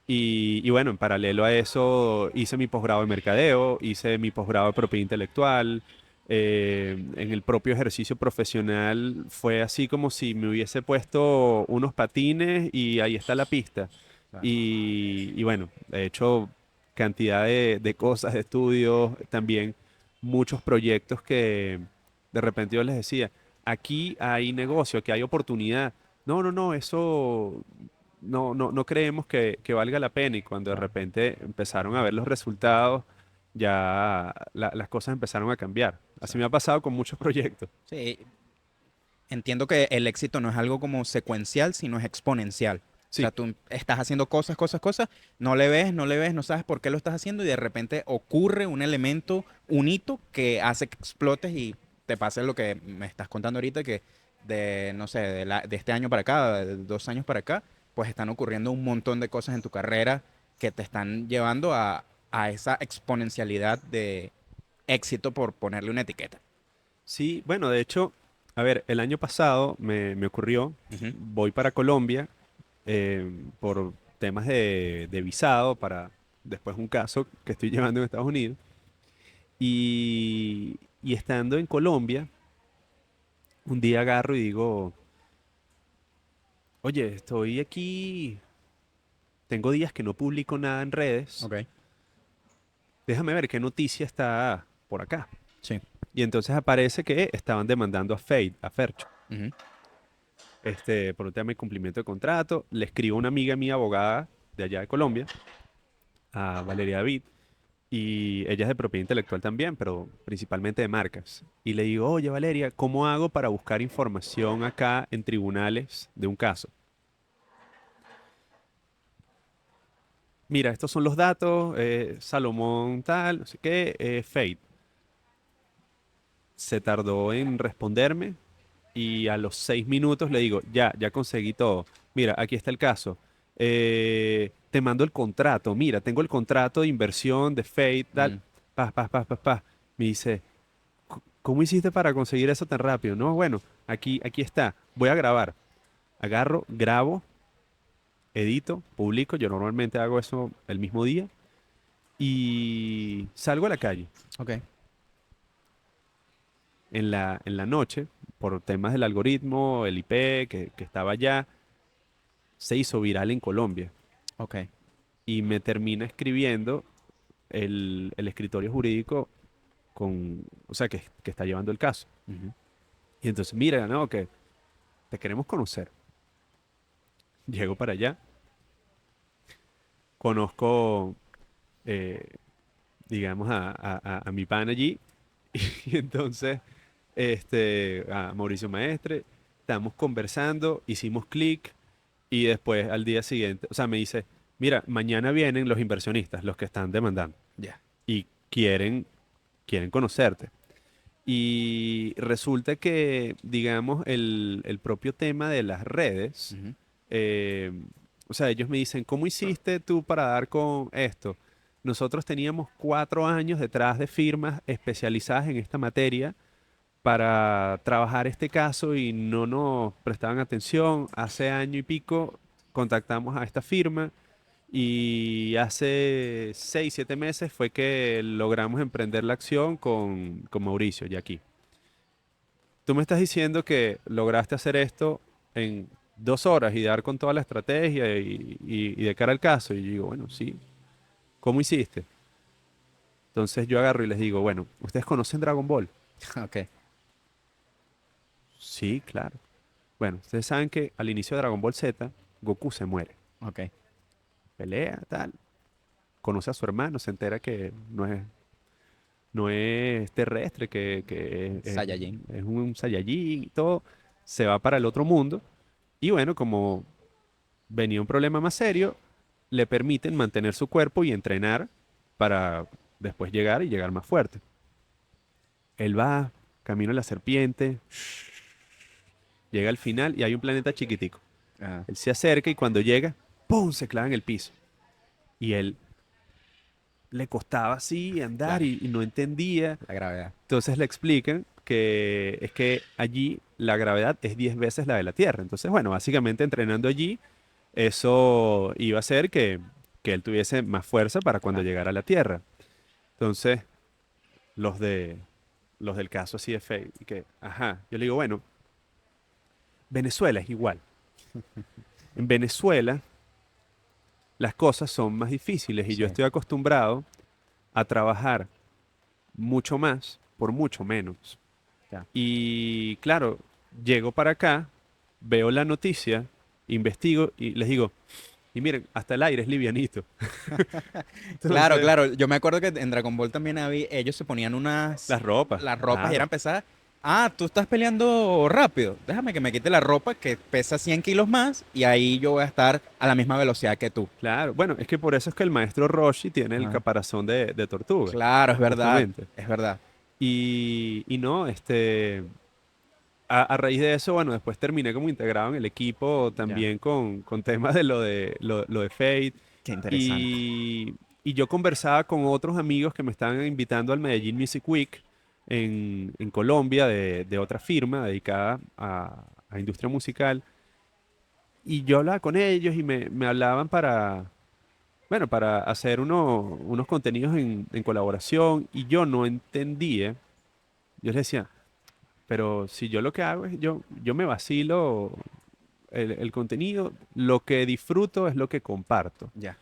Y bueno, en paralelo a eso hice mi posgrado de mercadeo, hice mi posgrado de propiedad intelectual. En el propio ejercicio profesional fue así como si me hubiese puesto unos patines y ahí está la pista. Claro. Y bueno, he hecho cantidad de cosas, de estudios, también muchos proyectos que de repente yo les decía, aquí hay negocio, aquí hay oportunidad. No, no, no, eso no creemos que valga la pena y cuando de Claro. repente empezaron a ver los resultados, ya las cosas empezaron a cambiar. Así me Claro. ha pasado con muchos proyectos. Sí, entiendo que el éxito no es algo como secuencial, sino es exponencial. O sea, Sí, tú estás haciendo cosas, cosas, cosas, no le ves, no le ves, no sabes por qué lo estás haciendo y de repente ocurre un elemento, un hito que hace que explotes y te pase lo que me estás contando ahorita, que de, no sé, de este año para acá, de 2 años para acá, pues están ocurriendo un montón de cosas en tu carrera que te están llevando a esa exponencialidad de éxito por ponerle una etiqueta. sí, bueno, de hecho, a ver, el año pasado me ocurrió, Ujú. voy para Colombia por temas de visado para después un caso que estoy llevando en Estados Unidos y estando en Colombia, un día agarro y digo, oye, estoy aquí. Tengo días que no publico nada en redes. Ok, Déjame ver qué noticia está por acá. sí. Y entonces aparece que estaban demandando a Fade, a Fercho, Ujú. por un tema de cumplimiento de contrato. Le escribo a una amiga mía, abogada de allá de Colombia, a Valeria David, y ella es de propiedad intelectual también, pero principalmente de marcas. Y le digo, oye Valeria, ¿cómo hago para buscar información acá en tribunales de un caso? Mira, estos son los datos, Salomón tal, no sé qué, Fade. Se tardó en responderme y a los 6 minutos le digo, ya conseguí todo. Mira, aquí está el caso. Te mando el contrato. Mira, tengo el contrato de inversión de Fate, tal. Mm, Paz, paz, paz, paz, paz. Me dice, ¿cómo hiciste para conseguir eso tan rápido? No, bueno, aquí está. Voy a grabar. Agarro, grabo, edito, publico. Yo normalmente hago eso el mismo día y salgo a la calle. ok. En la noche, por temas del algoritmo, el IP que estaba allá, se hizo viral en Colombia Ok. y me termina escribiendo el escritorio jurídico o sea, que está llevando el caso. Ujú. Y entonces, mira, ¿no? Que te queremos conocer. Llego para allá, conozco, eh, digamos, a mi pan allí. Y entonces, a Mauricio Maestre, estamos conversando, hicimos clic y después al día siguiente, o sea, me dice, mira, mañana vienen los inversionistas, los que están demandando Ya. y quieren conocerte. Y resulta que, digamos, el propio tema de las redes, Ujú. eh, o sea, ellos me dicen, ¿cómo hiciste tú para dar con esto? Nosotros teníamos 4 años detrás de firmas especializadas en esta materia para trabajar este caso y no nos prestaban atención. Hace año y pico contactamos a esta firma y hace 6, 7 meses fue que logramos emprender la acción con Mauricio y aquí. Tú me estás diciendo que lograste hacer esto en 2 horas y dar con toda la estrategia y de cara al caso. Y yo digo, bueno, sí, ¿cómo hiciste? Entonces yo agarro y les digo, bueno, ¿ustedes conocen Dragon Ball? Ok, Sí, claro. Bueno, ustedes saben que al inicio de Dragon Ball Z, Goku se muere. ok. Pelea, tal. Conoce a su hermano, se entera que no es terrestre, que Saiyajin. es un Saiyajin y todo. Se va para el otro mundo. Y bueno, como venía un problema más serio, le permiten mantener su cuerpo y entrenar para después llegar y llegar más fuerte. Él va, camino a la serpiente, llega al final y hay un planeta chiquitico. Ah, Él se acerca y cuando llega, ¡pum!, se clava en el piso. Y él le costaba así andar claro, y no entendía. la gravedad. Entonces le explican que es que allí la gravedad es 10 veces la de la Tierra. Entonces, bueno, básicamente entrenando allí, eso iba a hacer que él tuviese más fuerza para cuando Claro. llegara a la Tierra. Entonces, los de los del caso así de fe, y que, ajá, yo le digo, bueno, Venezuela es igual. En Venezuela las cosas son más difíciles y yo Sí, estoy acostumbrado a trabajar mucho más por mucho menos. ya. Y claro, llego para acá, veo la noticia, investigo y les digo, y miren, hasta el aire es livianito. Claro, Entonces, claro. Yo me acuerdo que en Dragon Ball también había, ellos se ponían las ropas, las ropas y claro, eran pesadas. Ah, tú estás peleando rápido. Déjame que me quite la ropa que pesa 100 kilos más y ahí yo voy a estar a la misma velocidad que tú. claro. Bueno, es que por eso es que el maestro Roshi tiene el Ajá. caparazón de tortuga, Claro, es verdad, justamente. es verdad. Y no, a raíz de eso, bueno, después terminé como integrado en el equipo Ya, también con temas de lo de Fate. qué interesante. Y yo conversaba con otros amigos que me estaban invitando al Medellín Music Week en Colombia de otra firma dedicada a industria musical. Y yo hablaba con ellos y me hablaban bueno, para hacer unos contenidos en colaboración. Y yo no entendía. Yo les decía, pero si yo lo que hago es, yo me vacilo el contenido, lo que disfruto es lo que comparto. Ya,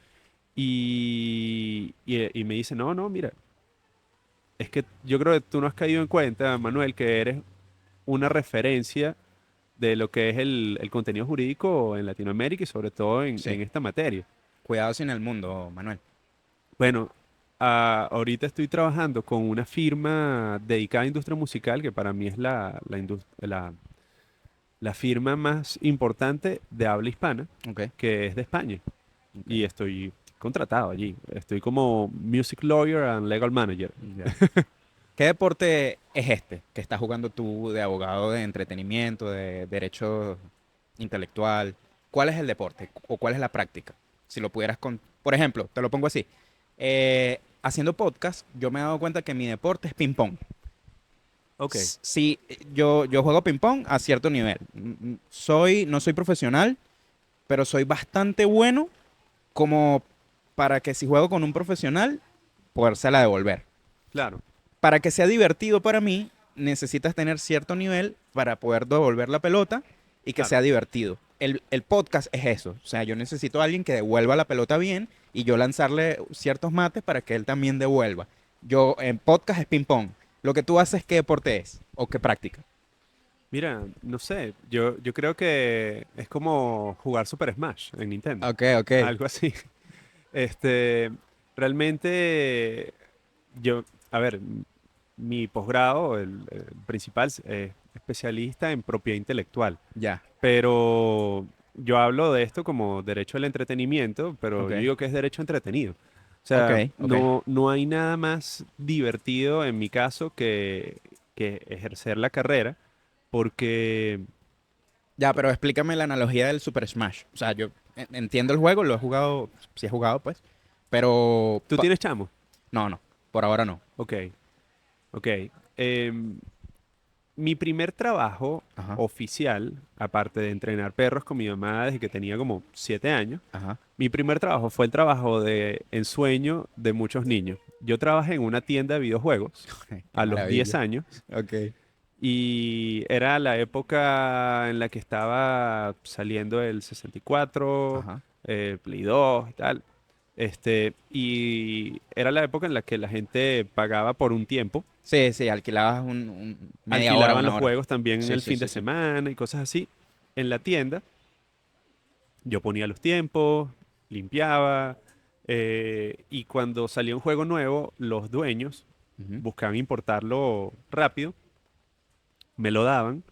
Y me dice, no, no, mira, es que yo creo que tú no has caído en cuenta, Manuel, que eres una referencia de lo que es el contenido jurídico en Latinoamérica y sobre todo en sí. esta materia. Cuidado sin el mundo, Manuel. Bueno, ahorita estoy trabajando con una firma dedicada a industria musical, que para mí es la firma más importante de habla hispana, Ok, que es de España. ok. Y estoy contratado allí. Estoy como Music Lawyer and Legal Manager. Ya. ¿Qué deporte es este que estás jugando tú de abogado de entretenimiento, de derecho intelectual? ¿Cuál es el deporte o cuál es la práctica? Si lo pudieras con... Por ejemplo, te lo pongo así. Haciendo podcast, yo me he dado cuenta que mi deporte es ping pong. Ok, Sí, yo juego ping pong a cierto nivel. No soy profesional, pero soy bastante bueno como para que si juego con un profesional, podérsela devolver. claro, Para que sea divertido para mí, necesitas tener cierto nivel para poder devolver la pelota y que claro. sea divertido. El podcast es eso. O sea, yo necesito a alguien que devuelva la pelota bien y yo lanzarle ciertos mates para que él también devuelva. Yo en podcast es ping pong. Lo que tú haces, ¿qué deporte es? ¿O qué práctica? Mira, no sé, yo creo que es como jugar Super Smash en Nintendo, Ok, ok. algo así. Este, realmente yo, a ver, mi posgrado, el principal, es especialista en propiedad intelectual, Ya. pero yo hablo de esto como derecho al entretenimiento, pero yo Ok. digo que es derecho entretenido. O Ok, sea, ok. no hay nada más divertido en mi caso que ejercer la carrera, porque Ya, pero explícame la analogía del Super Smash. O sea, yo entiendo el juego, lo he jugado, sí he jugado, pues. Pero... tú tienes chamo. No, no. Por ahora no. Ok, ok. Em, Mi primer trabajo Ajá. oficial, aparte de entrenar perros con mi mamá desde que tenía como 7 años, Ajá. mi primer trabajo fue el trabajo de ensueño de muchos niños. Yo trabajé en una tienda de videojuegos Qué a los 10 maravilla. años Ok. y era la época en la que estaba saliendo el 64, Ajá. Play 2 y tal. Y era la época en la que la gente pagaba por un tiempo. Sí, sí, alquilabas media hora, Alquilaban una los hora. juegos también Sí, el sí, fin sí, de sí. semana y cosas así. En la tienda, yo ponía los tiempos, limpiaba, y cuando salía un juego nuevo, los dueños Ujú. buscaban importarlo rápido, me lo daban,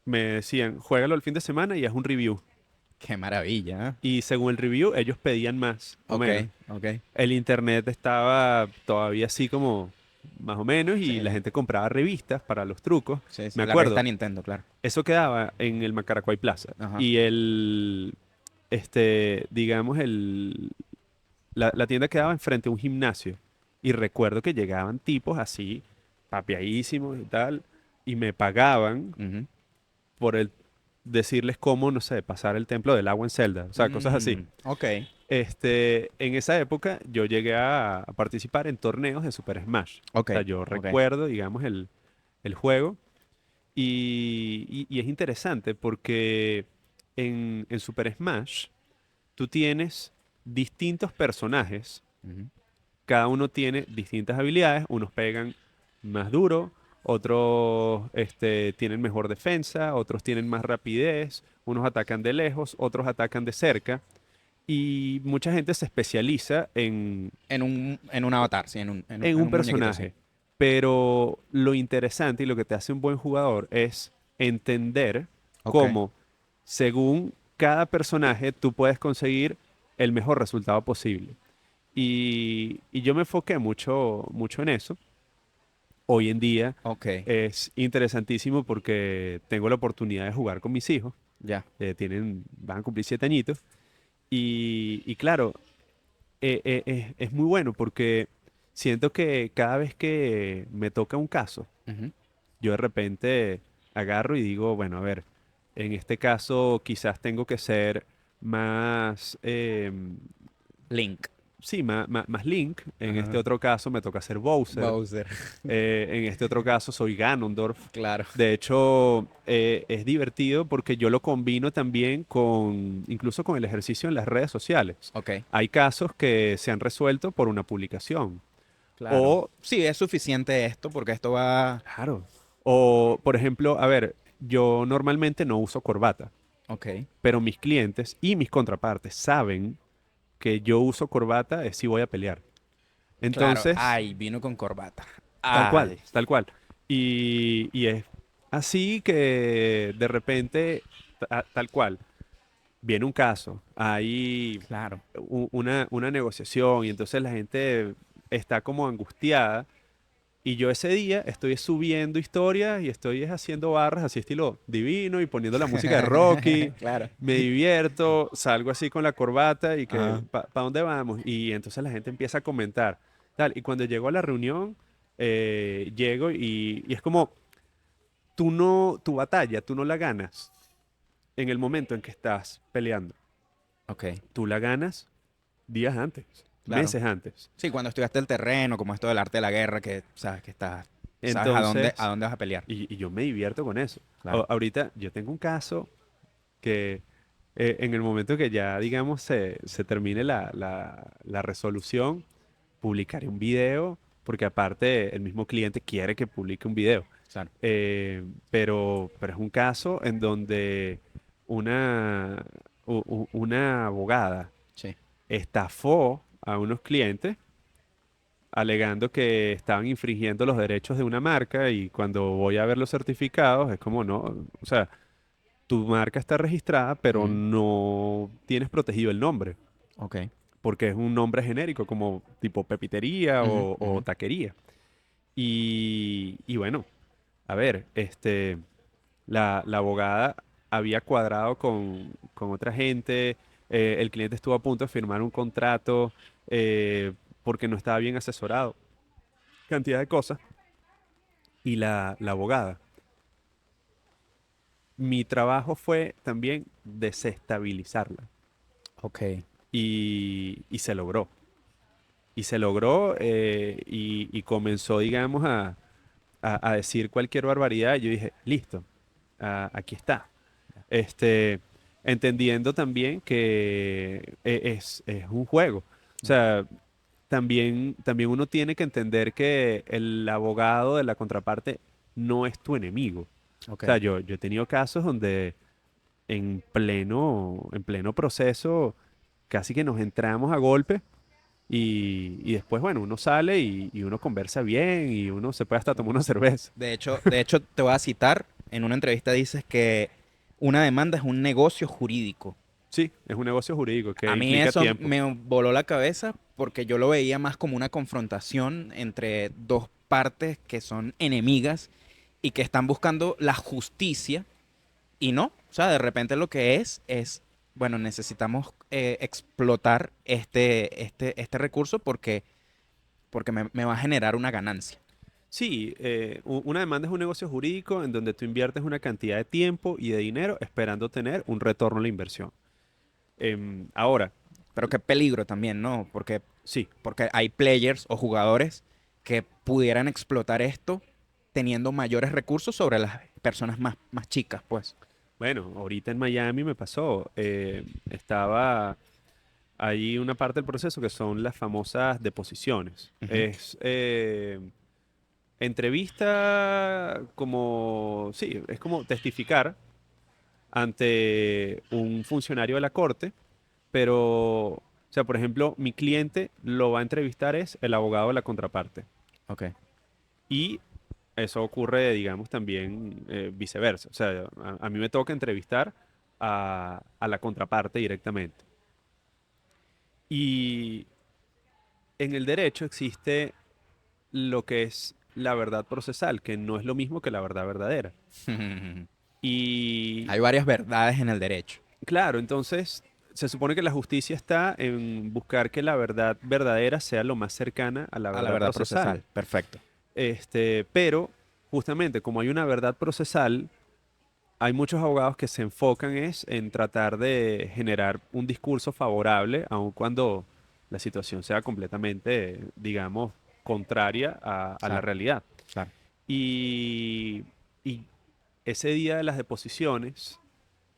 me decían, juégalo el fin de semana y haz un review. Qué maravilla, ¿eh? Y según el review, ellos pedían más o Ok, menos. ok. El internet estaba todavía así como más o menos y la Sí, gente compraba revistas para los trucos. sí, Me sí. La revista acuerdo, Nintendo, claro. eso quedaba en el Macaracuay Plaza. Ajá. Y digamos, la tienda quedaba enfrente de un gimnasio. Y recuerdo que llegaban tipos así, papiadísimos y tal, y me pagaban Ujú. por el decirles cómo, no sé, pasar el templo del agua en Zelda. O sea, cosas así. Ok. En esa época yo llegué a participar en torneos de Super Smash. Ok. O sea, yo Ok. recuerdo, digamos, el juego. Y es interesante porque en Super Smash tú tienes distintos personajes, Ujú. cada uno tiene distintas habilidades, unos pegan más duro, otros tienen mejor defensa, otros tienen más rapidez, unos atacan de lejos, otros atacan de cerca, y mucha gente se especializa En un avatar, sí, en en un un muñequito, sí. personaje. Pero lo interesante y lo que te hace un buen jugador es entender Ok. cómo, según cada personaje, tú puedes conseguir el mejor resultado posible. Y yo me enfoqué mucho en eso. Hoy en día Ok. es interesantísimo porque tengo la oportunidad de jugar con mis hijos. Ya. Van a cumplir 7 añitos. Y claro, es muy bueno porque siento que cada vez que me toca un caso, Ujú. yo de repente agarro y digo, bueno, a ver, en este caso quizás tengo que ser más, Link. sí, más Link. En este Ajá. otro caso me toca ser Bowser. Bowser. En este otro caso soy Ganondorf. Claro. De hecho, es divertido porque yo lo combino también incluso con el ejercicio en las redes sociales. Ok. Hay casos que se han resuelto por una publicación. Claro. O, Sí, es suficiente esto porque esto va... claro, o por ejemplo, a ver, yo normalmente no uso corbata, Ok. pero mis clientes y mis contrapartes saben que yo uso corbata si voy a pelear. Claro. Entonces, Ay, vino con corbata. tal cual, Ay. tal cual. Y es así que de repente, tal cual, viene un caso, hay Claro. una negociación y entonces la gente está como angustiada. Y yo ese día estoy subiendo historias y estoy haciendo barras así estilo divino y poniendo la música de Rocky. Claro. Me divierto, salgo así con la corbata y que, Ajá. ¿pa dónde vamos? Y entonces la gente empieza a comentar. Tal. Y cuando llego a la reunión, llego y es como, tu batalla, tú no la ganas en el momento en que estás peleando. Ok. Tú la ganas días antes, Claro. meses antes. Sí, cuando estudiaste el terreno, como esto del arte de la guerra, que sabes que estás, sabes a Entonces, dónde vas a pelear. y yo me divierto con eso. Claro. Ahorita yo tengo un caso que en el momento que ya, digamos, se termine la resolución, publicaré un video, porque aparte el mismo cliente quiere que publique un video. Claro. Pero es un caso en donde una, una abogada Sí. estafó a unos clientes alegando que estaban infringiendo los derechos de una marca y cuando voy a ver los certificados es como no, o sea, tu marca está registrada, pero Ujú. no tienes protegido el nombre, Ok. porque es un nombre genérico como tipo pepitería Ujú, o ujú. taquería. Y bueno, a ver, la abogada había cuadrado con otra gente, el cliente estuvo a punto de firmar un contrato porque no estaba bien asesorado, cantidad de cosas. Y la abogada, mi trabajo fue también desestabilizarla Ok. y se logró. Y se logró y comenzó, digamos, a decir cualquier barbaridad. Yo dije, listo, aquí está. Este, entendiendo también que es un juego. O sea, también uno tiene que entender que el abogado de la contraparte no es tu enemigo. O sea, Ok. yo he tenido casos donde en pleno proceso casi que nos entramos a golpe y después, bueno, uno sale y uno conversa bien y uno se puede hasta tomar una cerveza. De hecho, te voy a citar, en una entrevista dices que una demanda es un negocio jurídico. Sí, es un negocio jurídico que A mí implica eso tiempo. me voló la cabeza porque yo lo veía más como una confrontación entre dos partes que son enemigas y que están buscando la justicia y no. O sea, de repente lo que es, bueno, necesitamos explotar este recurso porque me va a generar una ganancia. Sí, una demanda es un negocio jurídico en donde tú inviertes una cantidad de tiempo y de dinero esperando tener un retorno a la inversión. Ahora, Pero qué peligro también, ¿no? sí, Porque hay players o jugadores que pudieran explotar esto teniendo mayores recursos sobre las personas más chicas, pues. bueno, ahorita en Miami me pasó, estaba ahí una parte del proceso que son las famosas deposiciones. Ujú. Es entrevista como, sí, es como testificar ante un funcionario de la corte, pero, o sea, por ejemplo, mi cliente lo va a entrevistar es el abogado de la contraparte. Ok. Y eso ocurre, digamos, también viceversa. O sea, a mí me toca entrevistar a la contraparte directamente. Y en el derecho existe lo que es la verdad procesal, que no es lo mismo que la verdad verdadera. Y Hay varias verdades en el derecho. claro, entonces se supone que la justicia está en buscar que la verdad verdadera sea lo más cercana a la A la verdad verdad procesal. procesal. Perfecto. Pero justamente como hay una verdad procesal, hay muchos abogados que se enfocan es en tratar de generar un discurso favorable, aun cuando la situación sea completamente, digamos, contraria a la Claro, realidad. claro. Y, y ese día de las deposiciones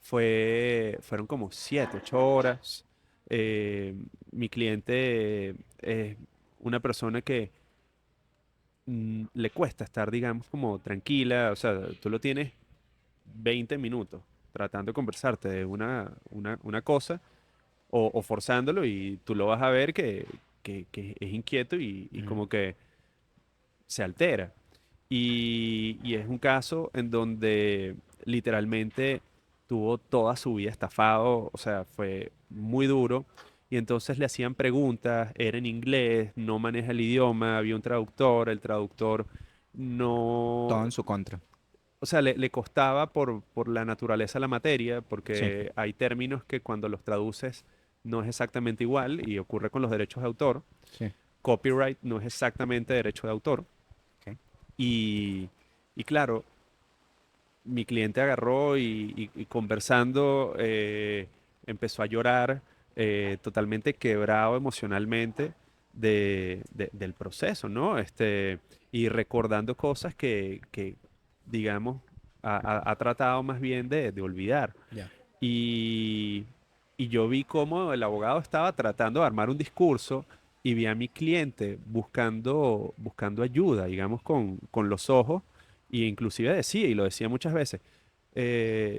fueron como 7, 8 horas. Eh, Mi cliente es una persona que le cuesta estar, digamos, como tranquila. O sea, tú lo tienes 20 minutos tratando de conversarte de una cosa o forzándolo y tú lo vas a ver que es inquieto y Ujú. como que se altera. Y es un caso en donde literalmente tuvo toda su vida estafado, o sea, fue muy duro. Y entonces le hacían preguntas, era en inglés, no maneja el idioma, había un traductor, el traductor no, Todo en su contra. o sea, le costaba por la naturaleza de la materia, Sí, porque hay términos que cuando los traduces no es exactamente igual y ocurre con los derechos de autor. sí. Copyright no es exactamente derecho de autor. Ok. Y, y claro, mi cliente agarró y conversando empezó a llorar totalmente quebrado emocionalmente del proceso, ¿no? Y recordando cosas que digamos, ha tratado más bien de olvidar. Ya. Y, y yo vi cómo el abogado estaba tratando de armar un discurso y vi a mi cliente buscando ayuda, digamos, con los ojos Y inclusive decía, y lo decía muchas veces,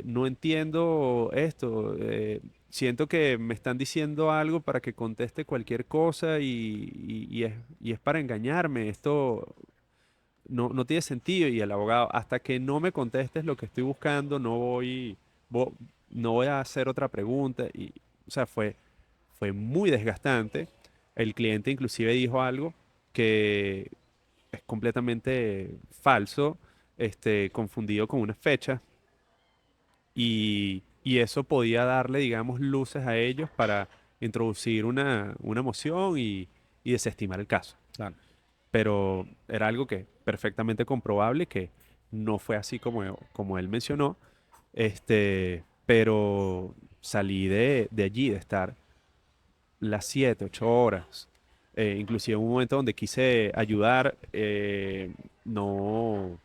no entiendo esto, siento que me están diciendo algo para que conteste cualquier cosa y es para engañarme, esto no tiene sentido. Y el abogado, hasta que no me contestes lo que estoy buscando, vo- no voy a hacer otra pregunta. Y, o sea, fue muy desgastante. El cliente inclusive dijo algo que es completamente falso, confundido con una fecha, y eso podía darle, digamos, luces a ellos para introducir una moción y desestimar el caso. Claro. Pero era algo que perfectamente comprobable que no fue así como él mencionó, pero salí de allí, de estar las 7, 8 horas. Inclusive en un momento donde quise ayudar, no,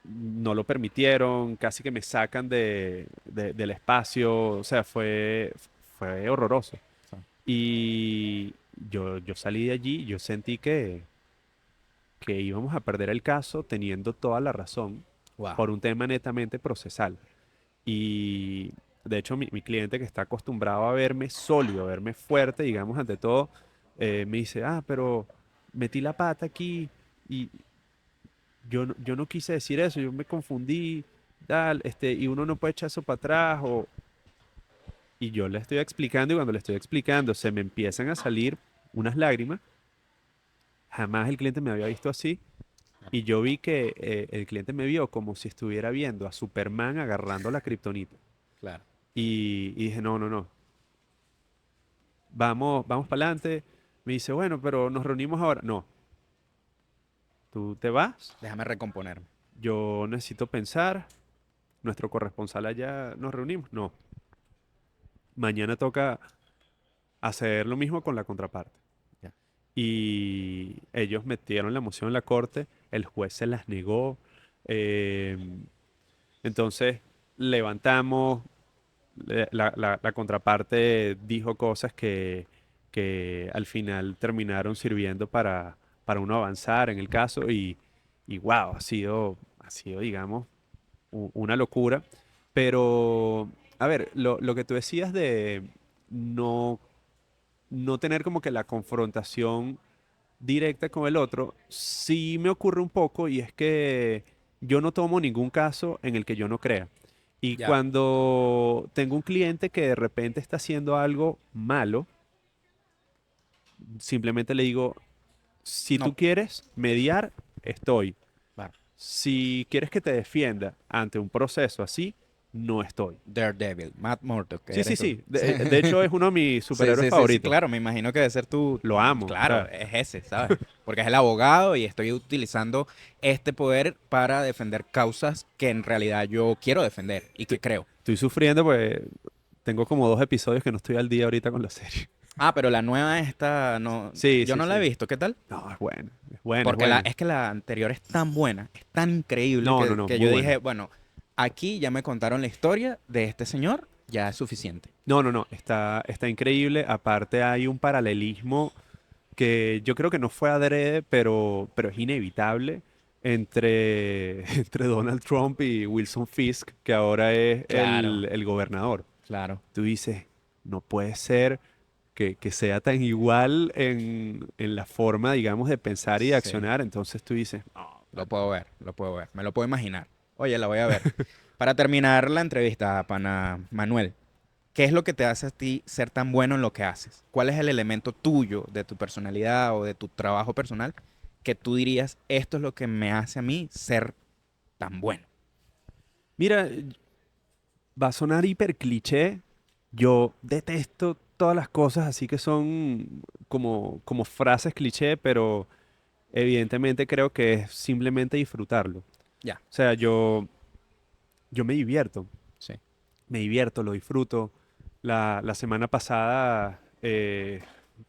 no lo permitieron, casi que me sacan del espacio, o sea, fue horroroso. Y yo salí de allí, yo sentí que íbamos a perder el caso teniendo toda la razón Wow. por un tema netamente procesal. Y de hecho mi cliente que está acostumbrado a verme sólido, a verme fuerte, digamos, ante todo, me dice, pero metí la pata aquí y yo no quise decir eso, yo me confundí, tal, y uno no puede echar eso para atrás. Y yo le estoy explicando y cuando le estoy explicando se me empiezan a salir unas lágrimas. Jamás el cliente me había visto así. Y yo vi que el cliente me vio como si estuviera viendo a Superman agarrando la kriptonita. Claro. Y dije, no, no, no, vamos para adelante. Me dice, bueno, pero nos reunimos ahora. No, tú te vas, Déjame recomponerme. yo necesito pensar, nuestro corresponsal allá nos reunimos. No, mañana toca hacer lo mismo con la contraparte. Ya. Y ellos metieron la moción en la corte, el juez se las negó. eh, entonces levantamos, la contraparte dijo cosas que al final terminaron sirviendo para uno avanzar en el caso y wow, ha sido, digamos, una locura. Pero, a ver, lo que tú decías de no, no tener como que la confrontación directa con el otro, sí me ocurre un poco y es que yo no tomo ningún caso en el que yo no crea. Y Ya. cuando tengo un cliente que de repente está haciendo algo malo, simplemente le digo, si No. tú quieres mediar, estoy. Claro. Si quieres que te defienda ante un proceso así, no estoy. Daredevil, Matt Murdock, que Sí, sí, eres tú. sí. De hecho, es uno de mis Sí, superhéroes sí, sí, sí, favoritos. claro, me imagino que debe ser tu, Lo amo. O claro, sea, es ese, ¿sabes? Porque es el abogado y estoy utilizando este poder para defender causas que en realidad yo quiero defender y que creo. estoy sufriendo pues tengo como 2 episodios que no estoy al día ahorita con la serie. Ah, pero la nueva esta, no, Sí, yo sí, no la he sí. visto, ¿qué tal? No, es buena, es buena, es Porque buena. es que la anterior es tan buena, es tan increíble No, no, no, que muy yo buena. dije, bueno, aquí ya me contaron la historia de este señor, ya es suficiente. No, no, no, está increíble. Aparte hay un paralelismo que yo creo que no fue adrede, pero es inevitable entre Donald Trump y Wilson Fisk, que ahora es Claro, el gobernador. claro. Tú dices, no puede ser que sea tan igual en la forma, digamos, de pensar y de Sí. accionar. Entonces tú dices, no, Lo puedo ver, lo puedo ver, me lo puedo imaginar. Oye, la voy a ver. Para terminar la entrevista, pana Manuel, ¿qué es lo que te hace a ti ser tan bueno en lo que haces? ¿Cuál es el elemento tuyo de tu personalidad o de tu trabajo personal que tú dirías, esto es lo que me hace a mí ser tan bueno? mira, va a sonar hiper cliché. Yo detesto todas las cosas así que son como frases cliché, pero evidentemente creo que es simplemente disfrutarlo. O Ya, sea, yo sí. me divierto, lo disfruto. La semana pasada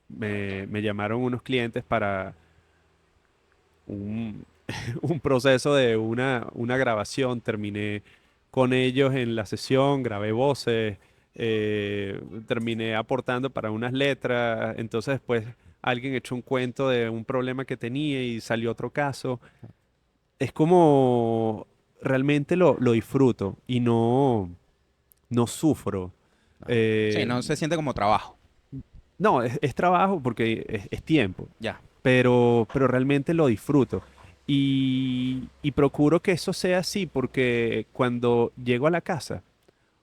me llamaron unos clientes para un, un proceso de una grabación. Terminé con ellos en la sesión, grabé voces, terminé aportando para unas letras. Entonces después alguien echó un cuento de un problema que tenía y salió otro caso. es como realmente lo disfruto y no sufro. No. Sí, Eh, no se siente como trabajo. no, es trabajo porque es tiempo, Ya. pero realmente lo disfruto. Y procuro que eso sea así porque cuando llego a la casa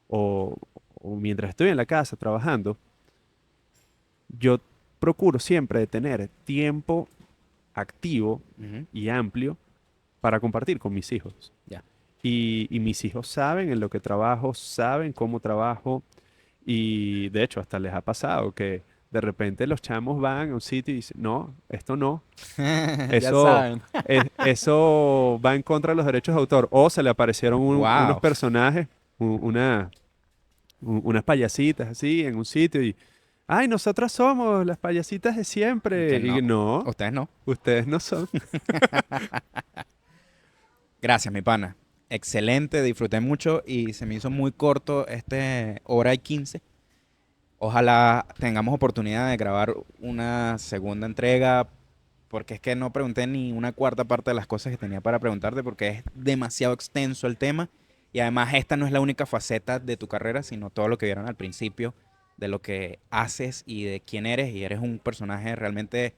o, o mientras estoy en la casa trabajando, yo procuro siempre de tener tiempo activo Ujú. y amplio para compartir con mis hijos. Ya. Y mis hijos saben en lo que trabajo, saben cómo trabajo y de hecho hasta les ha pasado que de repente los chamos van a un sitio y dicen, no, esto no, Ya eso, saben. eso va en contra de los derechos de autor. O se le aparecieron unos Wow. personajes, unas payasitas así en un sitio y, ay, nosotras somos las payasitas de siempre. Que Y no. no, Ustedes no. ustedes no son. Gracias, mi pana. Excelente, disfruté mucho y se me hizo muy corto este hora y 15. Ojalá tengamos oportunidad de grabar una segunda entrega, porque es que no pregunté ni una cuarta parte de las cosas que tenía para preguntarte, porque es demasiado extenso el tema. Y además esta no es la única faceta de tu carrera, sino todo lo que vieron al principio, de lo que haces y de quién eres. Y eres un personaje realmente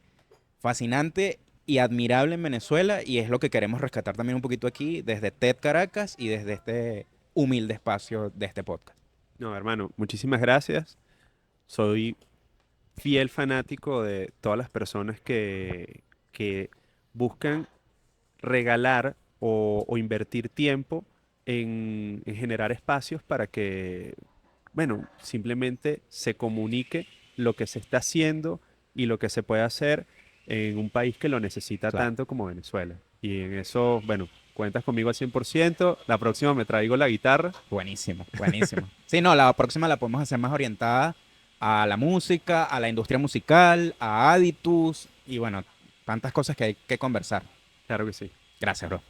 fascinante y admirable en Venezuela. Y es lo que queremos rescatar también un poquito aquí, desde TED Caracas y desde este humilde espacio de este podcast. No, hermano, muchísimas gracias. Soy fiel fanático de todas las personas que buscan regalar o invertir tiempo en generar espacios para que, bueno, simplemente se comunique lo que se está haciendo y lo que se puede hacer en un país que lo necesita Claro. tanto como Venezuela. Y en eso, bueno, cuentas conmigo al 100%. La próxima me traigo la guitarra. Buenísimo, buenísimo. Sí, no, la próxima la podemos hacer más orientada a la música, a la industria musical, a Aditus y bueno, tantas cosas que hay que conversar. Claro que sí. Gracias, bro.